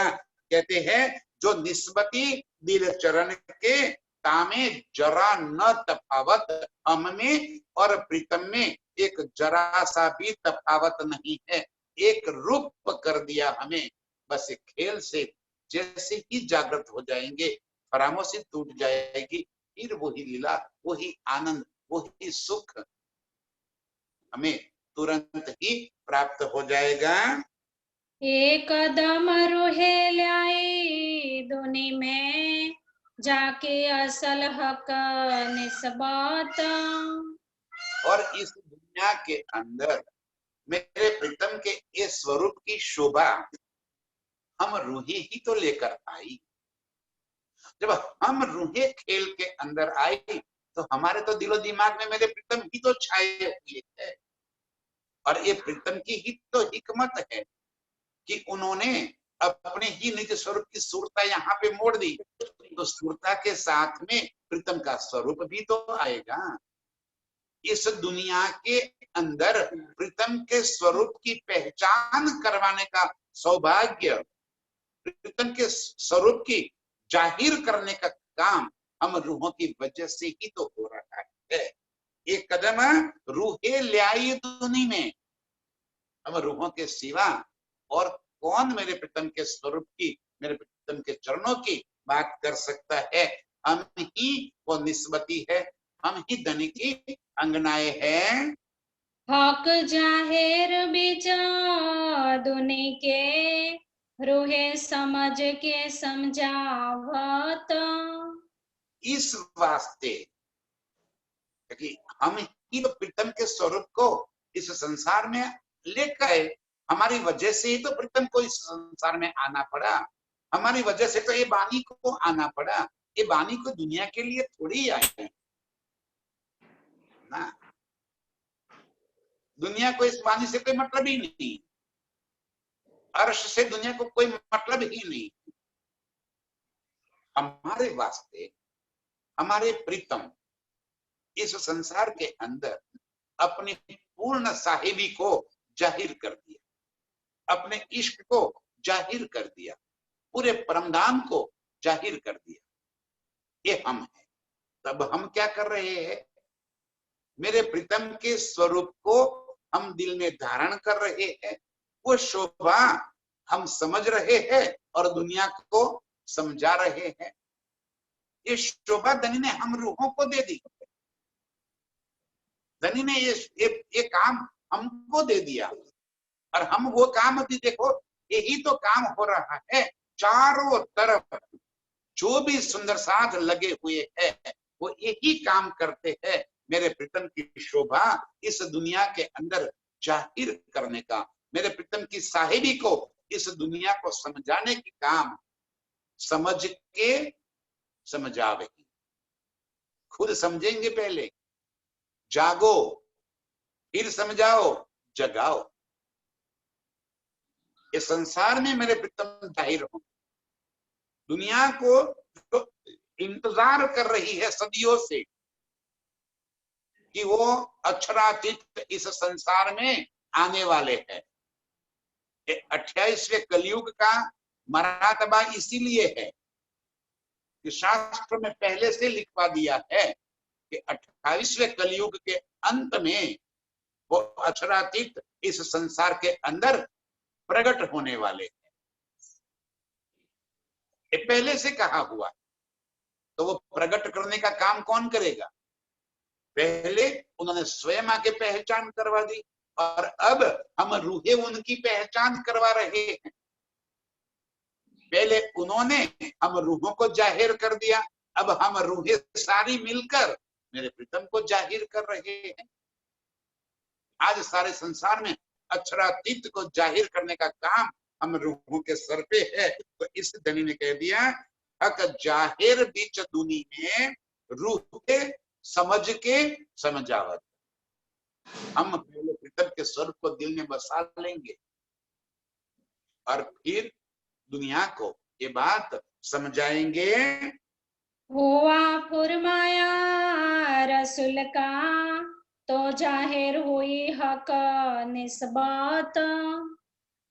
कहते हैं जो निस्बती दिल चरण के तामे जरा न तफावत, हम में और प्रीतम में एक जरा सा भी तफावत नहीं है, एक रूप कर दिया हमें। बस एक खेल से जैसे ही जागृत हो जाएंगे, फरामोशी टूट जाएगी, फिर वही लीला, वही आनंद, वही सुख हमें तुरंत ही प्राप्त हो जाएगा। एक कदम रूहे ल्याई दुनी में, जाके असल हक निस्बत। और इस दुनिया के अंदर मेरे प्रीतम के इस स्वरूप की शोभा हम रूहे ही तो लेकर आई। जब हम रूहे खेल के अंदर आई तो हमारे तो दिलो दिमाग में मेरे प्रीतम ही तो छाए हुए है। और ये प्रीतम की ही तो हिकमत है कि उन्होंने अपने ही निज स्वरूप की सूरता यहाँ पे मोड़ दी, तो सूरता के साथ में प्रीतम का स्वरूप भी तो आएगा। इस दुनिया के अंदर प्रीतम के स्वरूप की पहचान करवाने का सौभाग्य, प्रीतम के स्वरूप की जाहिर करने का काम हम रूहों की वजह से ही तो हो रहा है। एक कदम रूहे ल्याई दुनी में, हम रूहों के सिवा और कौन मेरे प्रीतम के स्वरूप की, मेरे प्रीतम के चरणों की बात कर सकता है। हम ही वो निस्बती है, हम ही धनी की अंगनाएं हैं। हक जाहिर बिजा दुनी के, रूहे समझ के समझावत। इस वास्ते कि हम ही तो प्रीतम के स्वरूप को इस संसार में लेकर आए, हमारी वजह से ही तो प्रीतम को इस संसार में आना पड़ा, हमारी वजह से तो ये बानी को आना पड़ा। ये बानी को दुनिया के लिए थोड़ी आई ना, दुनिया को इस बानी से कोई मतलब ही नहीं, अर्श से दुनिया को कोई मतलब ही नहीं। हमारे वास्ते हमारे प्रीतम इस संसार के अंदर अपनी पूर्ण साहिबी को जाहिर कर दिया, अपने इश्क को जाहिर कर दिया, पूरे परमधाम को जाहिर कर दिया। ये हम हैं। तब हम क्या कर रहे हैं, मेरे प्रीतम के स्वरूप को हम दिल में धारण कर रहे हैं, वो शोभा हम समझ रहे हैं और दुनिया को समझा रहे हैं। ये शोभा धनी ने हम रूहों को दे दी, धनी ने ये काम हमको दे दिया। और हम वो काम भी देखो, यही तो काम हो रहा है चारों तरफ, जो भी सुंदर साध लगे हुए हैं वो यही काम करते हैं, मेरे प्रीतम की शोभा इस दुनिया के अंदर जाहिर करने का, मेरे प्रीतम की साहिबी को इस दुनिया को समझाने की काम समझ के समझावेगी। खुद समझेंगे पहले, जागो, फिर समझाओ, जगाओ। इस संसार में मेरे प्रीतम जाहिर हो, दुनिया को तो इंतजार कर रही है सदियों से कि वो अक्षरातीत इस संसार में आने वाले हैं। 28वें कलयुग का मरातबा इसीलिए है कि शास्त्र में पहले से लिखवा दिया है कि 28वें कलयुग के अंत में वो अक्षरातीत इस संसार के अंदर प्रकट होने वाले हैं। ये पहले से कहा हुआ, तो वो प्रकट करने का काम कौन करेगा? पहले उन्होंने स्वयं आके पहचान करवा दी और अब हम रूहे उनकी पहचान करवा रहे हैं। पहले उन्होंने हम रूहों को जाहिर कर दिया, अब हम रूहे सारी मिलकर मेरे प्रीतम को जाहिर कर रहे हैं। आज सारे संसार में अक्षरातीत को जाहिर करने का काम हम रूहों के सर पे है। तो इस धनी ने कह दिया हक जाहिर बीच दुनी में रूह के समझ के समझावत। हम पहले प्रीतम के स्वरूप को दिल में बसा लेंगे और फिर दुनिया को ये बात समझाएंगे। हुआ फुरमाया रसूल का तो जाहिर हुई हक निस्बत।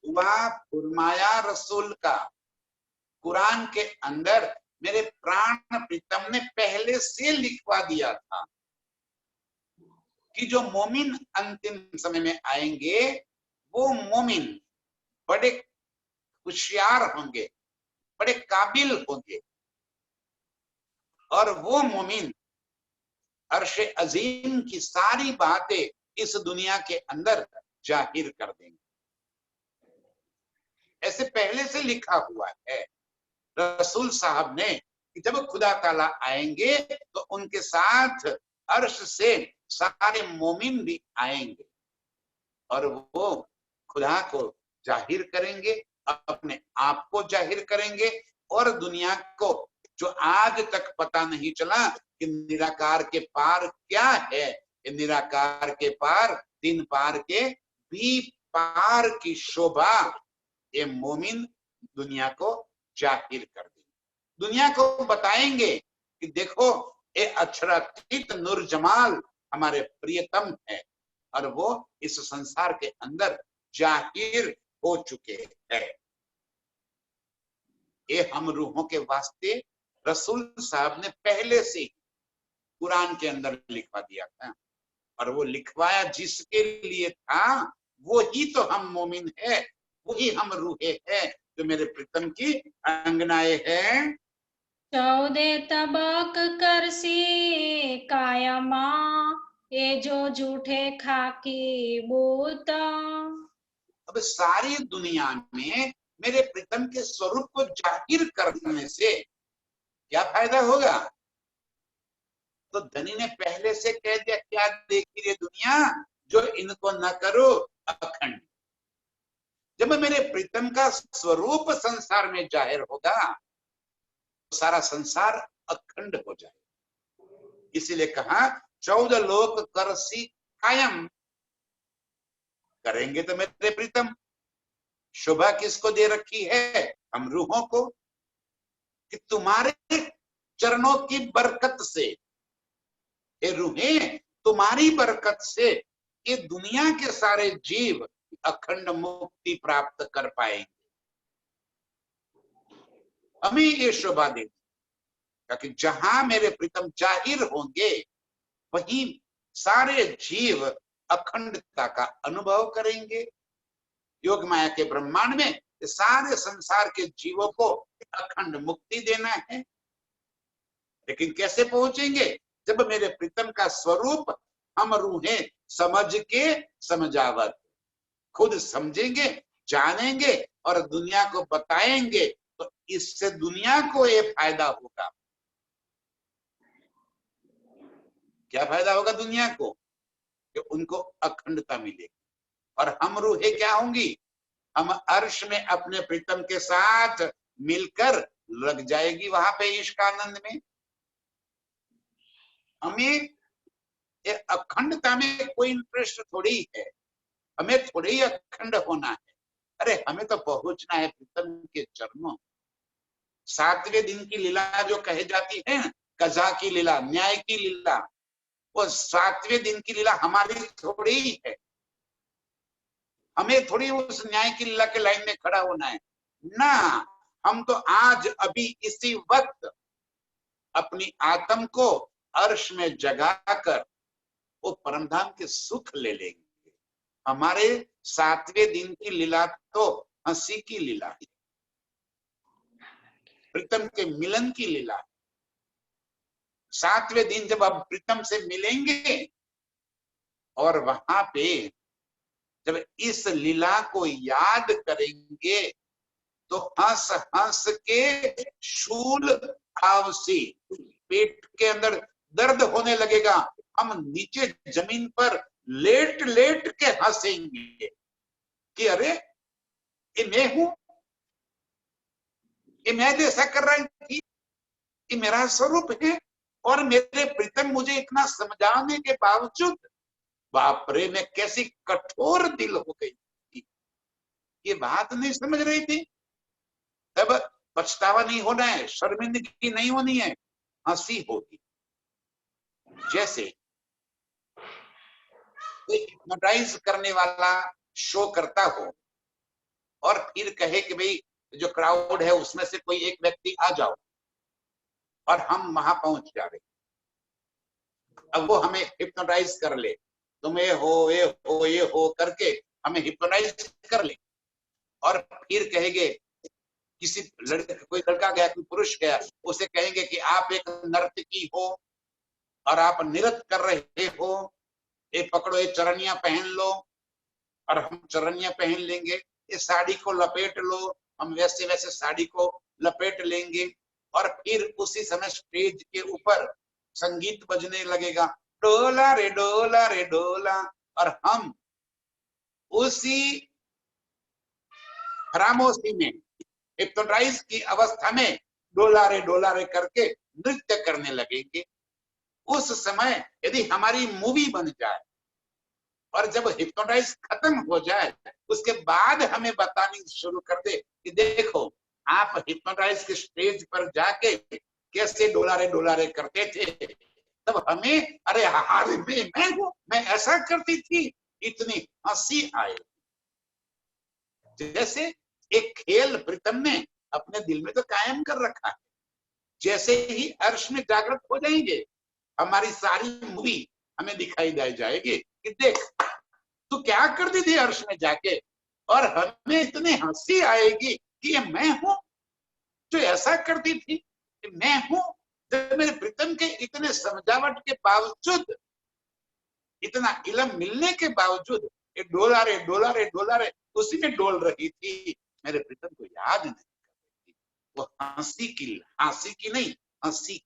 हुआ फुरमाया रसूल का, कुरान के अंदर मेरे प्राण प्रीतम ने पहले से लिखवा दिया था कि जो मोमिन अंतिम समय में आएंगे वो मोमिन बड़े होशियार होंगे, बड़े काबिल होंगे और वो मोमिन अर्शे अजीम की सारी बातें इस दुनिया के अंदर जाहिर कर देंगे। ऐसे पहले से लिखा हुआ है रसूल साहब ने कि जब खुदा ताला आएंगे तो उनके साथ अर्श से सारे मोमिन भी आएंगे और वो खुदा को जाहिर करेंगे, अपने आप को जाहिर करेंगे और दुनिया को जो आज तक पता नहीं चला कि निराकार के पार क्या है, निराकार के पार तीन पार के भी पार की शोभा ये मोमिन दुनिया को जाहिर कर देंगे। दुनिया को बताएंगे कि देखो ये अक्षरातीत नूर जमाल हमारे प्रियतम है और वो इस संसार के अंदर जाहिर हो चुके हैं। ये हम रूहों के वास्ते रसूल साहब ने पहले से कुरान के अंदर लिखवा दिया था और वो लिखवाया जिसके लिए था वो ही तो हम मोमिन है, वही हम रूहे हैं जो मेरे प्रीतम की अंगनाएं हैं। 14 तबक करसी कायमा ये जो झूठे खाकी बूत। अब सारी दुनिया में मेरे प्रीतम के स्वरूप को जाहिर करने से क्या फायदा होगा? तो धनी ने पहले से कह दिया क्या देखी रे दुनिया जो इनको न करो अखंड। जब मेरे प्रीतम का स्वरूप संसार में जाहिर होगा तो सारा संसार अखंड हो जाएगा। इसीलिए कहा 14 लोक करसी कायम, करेंगे तो मेरे प्रीतम। शोभा किसको दे रखी है? हम रूहों को, कि तुम्हारे चरणों की बरकत से हे रूहें, तुम्हारी बरकत से ये दुनिया के सारे जीव अखंड मुक्ति प्राप्त कर पाएंगे। हमें ये शोभा दे कि जहां मेरे प्रीतम जाहिर होंगे वहीं सारे जीव अखंडता का अनुभव करेंगे। योग माया के ब्रह्मांड में सारे संसार के जीवों को अखंड मुक्ति देना है। लेकिन कैसे पहुंचेंगे? जब मेरे प्रीतम का स्वरूप हम रूहें समझ के समझावत, खुद समझेंगे, जानेंगे और दुनिया को बताएंगे तो इससे दुनिया को ये फायदा होगा। क्या फायदा होगा दुनिया को? कि उनको अखंडता मिलेगी और हम रूहें क्या होंगी? हम अर्श में अपने प्रीतम के साथ मिलकर लग जाएगी वहां पे इश्क आनंद में। हमें ये अखंडता में कोई इंटरेस्ट थोड़ी है, हमें थोड़ी ही अखंड होना है। अरे हमें तो पहुंचना है प्रीतम के चरणों। 7वें दिन की लीला जो कही जाती है, कजा की लीला, न्याय की लीला, वो 7वें दिन की लीला हमारी थोड़ी ही है। हमें थोड़ी उस न्याय की लीला के लाइन में खड़ा होना है ना। हम तो आज अभी इसी वक्त अपनी आत्म को अर्श में जगाकर वो परमधाम के सुख ले लेंगे। हमारे 7वें दिन की लीला तो हंसी की लीला है, प्रीतम के मिलन की लीला है। 7वें दिन जब आप प्रीतम से मिलेंगे और वहां पे जब इस लीला को याद करेंगे तो हंस हंस के शूल आवसी, पेट के अंदर दर्द होने लगेगा। हम नीचे जमीन पर लेट लेट के हंसेंगे कि अरे ये मैं हूं, ये मैं तो ऐसा कर रही थी, ये मेरा स्वरूप है। और मेरे प्रीतम मुझे इतना समझाने के बावजूद, बाप रे, मैं कैसी कठोर दिल हो गई थी। ये बात नहीं समझ रही थी। तब पछतावा नहीं होना है, शर्मिंदगी नहीं होनी है, हंसी होगी। जैसे कोई हिप्नोटाइज करने वाला शो करता हो और फिर कहे कि भाई जो क्राउड है उसमें से कोई एक व्यक्ति आ जाओ, और हम वहां पहुंच जा रहे, अब वो हमें हिप्नोटाइज कर ले, तुम ये हो ये हो ये हो करके हमें हिप्नोटाइज कर ले, और फिर कहेंगे किसी लड़के, कोई लड़का गया, कोई पुरुष गया, उसे कहेंगे कि आप एक नर्तकी हो और आप नृत्य कर रहे हो, ये पकड़ो, ये चरनिया पहन लो, और हम चरनिया पहन लेंगे। ये साड़ी को लपेट लो, हम वैसे वैसे साड़ी को लपेट लेंगे, और फिर उसी समय स्टेज के ऊपर संगीत बजने लगेगा, डोला रे डोला रे डोला, और हम उसी खामोशी में, हिप्नोटाइज की अवस्था में डोला रे करके नृत्य करने लगेंगे। उस समय यदि हमारी मूवी बन जाए और जब हिप्नोटाइज खत्म हो जाए, उसके बाद हमें बतानी शुरू कर दे कि देखो आप हिप्नोटाइज के स्टेज पर जाके कैसे डोला रे करते थे, तब हमें अरे हार में मैं हूं, मैं ऐसा करती थी, इतनी हंसी आए। जैसे एक खेल प्रीतम ने अपने दिल में तो कायम कर रखा है। जैसे ही अर्श में जागृत हो जाएंगे, हमारी सारी मूवी हमें दिखाई दे जाएगी कि देख तू क्या करती थी अर्श में जाके, और हमें इतनी हंसी आएगी कि ये मैं हूं जो ऐसा करती थी, मैं हूं जब मेरे प्रीतम के इतने समझावट के बावजूद, इतना इलम मिलने के बावजूद ये डोला रे उसी में डोल रही थी, मेरे प्रीतम को याद नहीं कर रही थी। वो हंसी की नहीं, हंसी।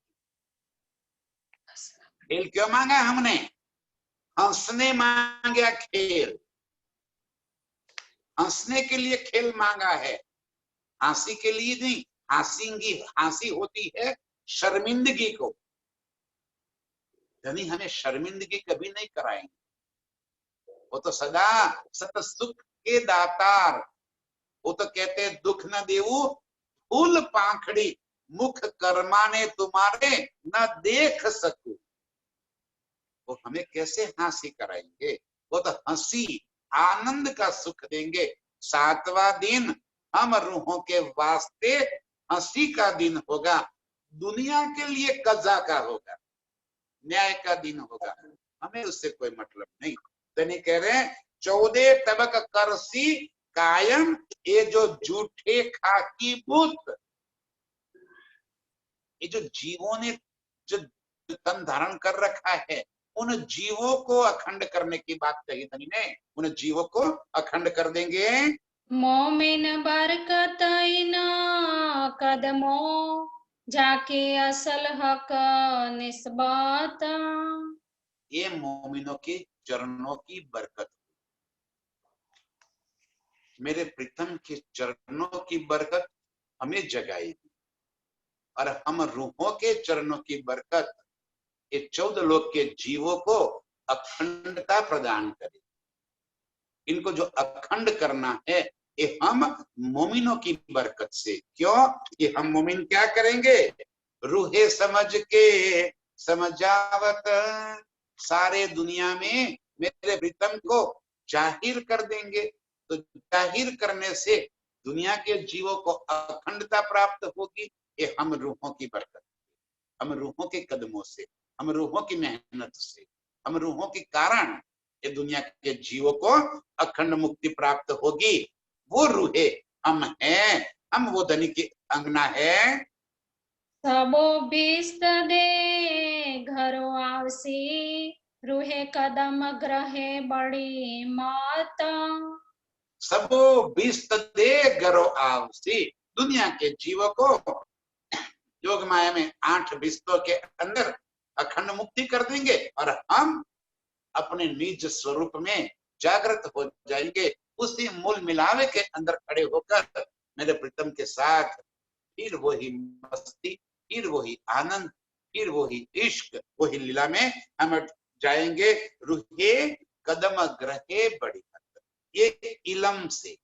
खेल क्यों मांगा हमने? हंसने मांगा खेल, हंसने के लिए खेल मांगा है, हंसी के लिए नहीं। हंसी होती है शर्मिंदगी को, यानी हमें शर्मिंदगी कभी नहीं कराएंगे। वो तो सदा सत सुख के दातार, वो तो कहते दुख न देऊ फूल पाखड़ी, मुख कर्माने तुम्हारे न देख सकूं। वो हमें कैसे हंसी कराएंगे? वो तो हंसी आनंद का सुख देंगे। 7वां दिन हम रूहों के वास्ते हंसी का दिन होगा, दुनिया के लिए कजा का होगा, न्याय का दिन होगा, हमें उससे कोई मतलब नहीं। तो नहीं कह रहे 14 तबक करसी कायम, ये जो झूठे खाकी भूत, ये जो जीवों ने जो तन धारण कर रखा है, उन जीवों को अखंड करने की बात कही धनी ने। उन जीवों को अखंड कर देंगे। मोमिन बरकत इन कदमों, जाके असल हक निस्बत। ये मोमिनों के चरणों की बरकत, मेरे प्रीतम के चरणों की बरकत हमें जगाएगी, और हम रूहों के चरणों की बरकत ये 14 लोक के जीवों को अखंडता प्रदान करे। इनको जो अखंड करना है ये हम मोमिनों की बरकत से। क्यों? कि हम मोमिन क्या करेंगे? रूहे समझ के समझावत, सारे दुनिया में मेरे प्रीतम को जाहिर कर देंगे। तो जाहिर करने से दुनिया के जीवों को अखंडता प्राप्त होगी। ये हम रूहों की बरकत, हम रूहों के कदमों से, हम रूहों की मेहनत से, हम रूहों के कारण ये दुनिया के जीवों को अखंड मुक्ति प्राप्त होगी। वो रूहे हम हैं, हम वो धनी की अंगना है। सबो बिस्त दे घरो आवसी, रूहे कदम ग्रहे बड़ी माता। सबो बिस्त दे घरो आवसी, दुनिया के जीवों को योग माया में 8 बिस्तों के अंदर अखंड मुक्ति कर देंगे, और हम अपने निज स्वरूप में जागृत हो जाएंगे। उसी मूल मिलावे के अंदर खड़े होकर मेरे प्रीतम के साथ फिर वही मस्ती, फिर वही आनंद, फिर वही इश्क, वही लीला में हम जाएंगे। रूहे कदम ग्रहे बड़ी ये इलम से,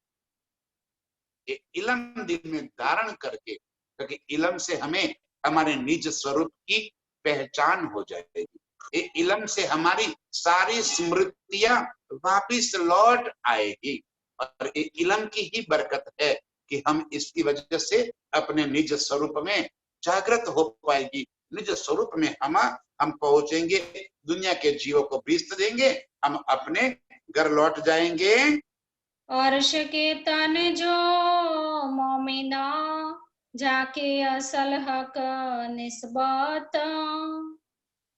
ये इलम दिल में धारण करके, क्योंकि इलम से हमें हमारे निज स्वरूप की पहचान हो जाएगी। ये इलम से हमारी सारी स्मृतियां वापिस लौट आएगी, और ये इलम की ही बरकत है कि हम इसकी वजह से अपने निज स्वरूप में जागृत हो पाएगी। निज स्वरूप में हम पहुंचेंगे, दुनिया के जीवों को बीस्त देंगे, हम अपने घर लौट जाएंगे। अर्श के तन जो मोमिना जाके असल हक निस्बत।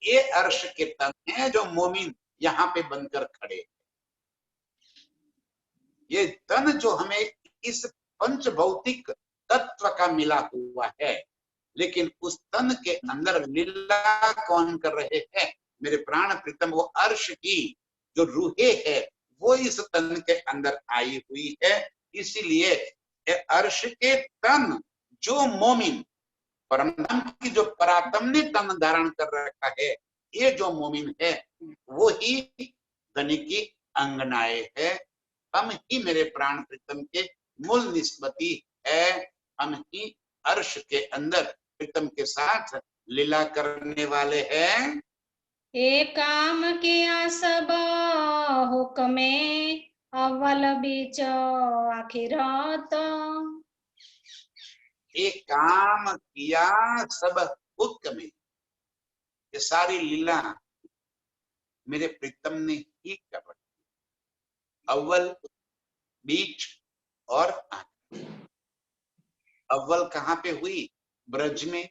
ये अर्श के तन है जो मोमिन यहाँ पे बनकर खड़े। ये तन जो हमें इस पंच भौतिक तत्व का मिला हुआ है, लेकिन उस तन के अंदर लीला कौन कर रहे हैं? मेरे प्राण प्रीतम वो अर्श की जो रूहे है वो इस तन के अंदर आई हुई है। इसीलिए अर्श के तन जो मोमिन, परमधाम की जो परात्म ने तन धारण कर रखा है, ये जो मोमिन है वो ही धनी की अंगनाए है। हम ही मेरे प्राण प्रीतम के मूल निस्बती है, हम ही अर्श के अंदर प्रीतम के साथ लीला करने वाले हैं। एक काम किया सब हुक्मे अव्वल बीच आखिरत। एक काम किया सब हुक्म में, ये सारी लीला मेरे प्रीतम ने ही कर रखी, अव्वल बीच और आखिर। अव्वल कहाँ पे हुई? ब्रज में।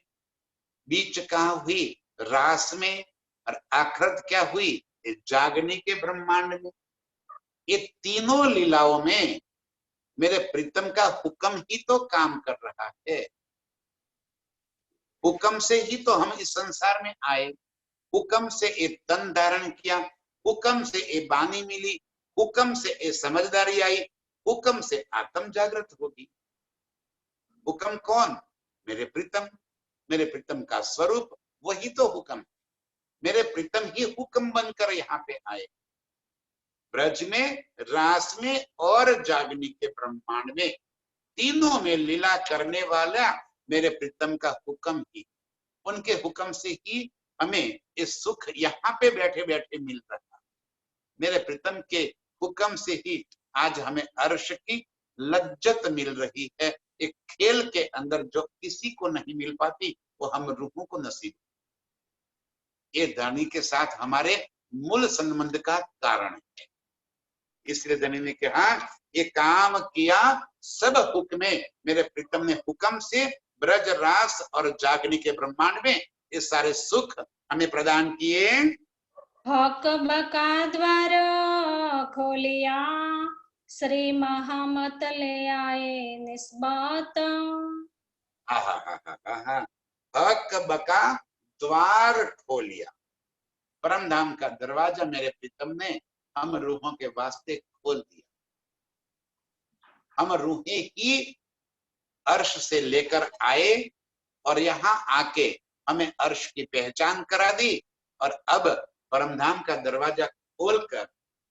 बीच कहाँ हुई? रास में। और आखिरत क्या हुई? जागने के ब्रह्मांड में। ये तीनों लीलाओं में मेरे प्रीतम का हुक्म ही तो काम कर रहा है। हुक्म से ही तो हम इस संसार में आए, हुक्म से एक तन धारण किया, हुक्म से एक बानी मिली, हुक्म से एक समझदारी आई, हुक्म से आत्म जागृत होगी। हुक्म कौन? मेरे प्रीतम। मेरे प्रीतम का स्वरूप वही तो हुक्म। मेरे प्रीतम ही हुक्म बनकर यहाँ पे आए। ब्रज में, रास में और जागनी के ब्रह्मांड में, तीनों में लीला करने वाला मेरे प्रीतम का हुक्म ही। उनके हुक्म से ही हमें इस सुख यहाँ पे बैठे बैठे मिल रहा। मेरे प्रीतम के हुक्म से ही आज हमें अर्श की लज्जत मिल रही है। एक खेल के अंदर जो किसी को नहीं मिल पाती वो हम रूहों को नसीब। ये धनी के साथ हमारे मूल संबंध का कारण है। इसलिए धनी ने कहा ये काम किया सब हुक्मे, मेरे प्रीतम ने हुक्म से ब्रज रास और जागनी के ब्रह्मांड में ये सारे सुख हमें प्रदान किए। हक बका द्वार खोलिया श्री महामत ले आए निस्बत। हक बका द्वार खोलिया, परम धाम का दरवाजा मेरे प्रीतम ने हम रूहों के वास्ते खोल दिया। हम रूहें ही अर्श से लेकर आए और यहाँ आके हमें अर्श की पहचान करा दी, और अब परमधाम का दरवाजा खोलकर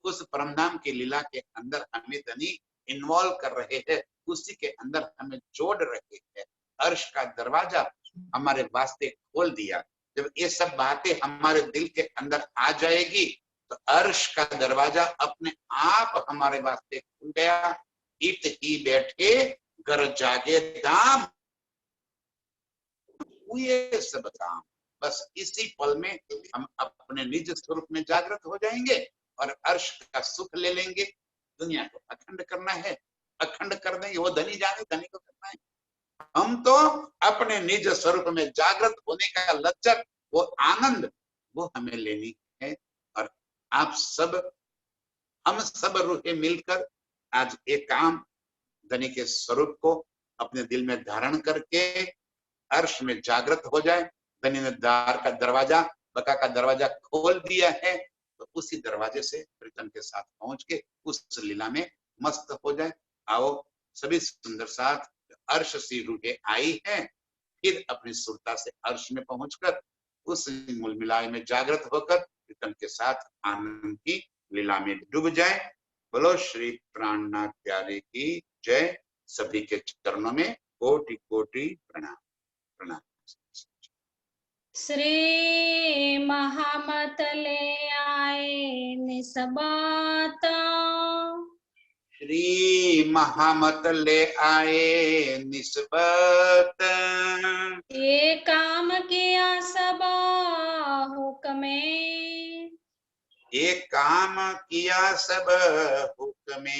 उस परमधाम की लीला के अंदर हमें धनी इन्वॉल्व कर रहे हैं, उसी के अंदर हमें जोड़ रहे हैं। अर्श का दरवाजा हमारे वास्ते खोल दिया। जब ये सब बातें हमारे दिल के अंदर आ जाएगी तो अर्श का दरवाजा अपने आप हमारे वास्ते खुल गया। इत ही बैठे घर जागे धाम, हुए सब काम। बस इसी पल में हम अपने निज स्वरूप में जागृत हो जाएंगे और अर्श का सुख ले लेंगे। दुनिया को अखंड करना है, अखंड कर देंगे, वो धनी जाने धनी को करना है। हम तो अपने निज स्वरूप में जागृत होने का लज्जत, वो आनंद, वो हमें लेनी है। और आप सब, हम सब रूहें मिलकर आज एक काम धनी के स्वरूप को अपने दिल में धारण करके अर्श में जागृत हो जाए। धनी ने द्वार का दरवाजा, बका का दरवाजा खोल दिया है, तो उसी दरवाजे से प्रीतम के साथ पहुंच के उस लीला में मस्त हो जाए। आओ सभी सुंदर साथ अर्श सी रूहें आई हैं, फिर अपनी सुरता से अर्श में पहुंचकर उस मूल मिलाय में जागृत होकर कीर्तन के साथ आनंद की लीला में डूब जाए। बोलो श्री प्राणनाथ प्यारे की जय। सभी के चरणों में कोटि कोटि प्रणाम। प्रणाम। श्री महामतले आए निस्बात, श्री महामत ले आए निस्बत, ये काम किया सब हुक्मे, एक काम किया सब हुक्मे,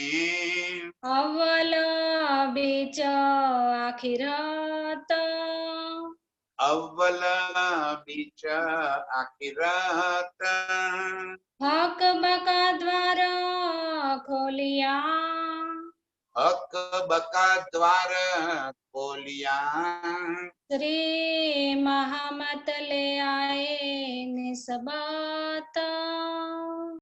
अव्वल बीच आखिरत, अव्वल बीच आखिरत, हक बका द्वार खोलिया, हक बका द्वार खोलिया, श्री महामत ले आए निस्बात,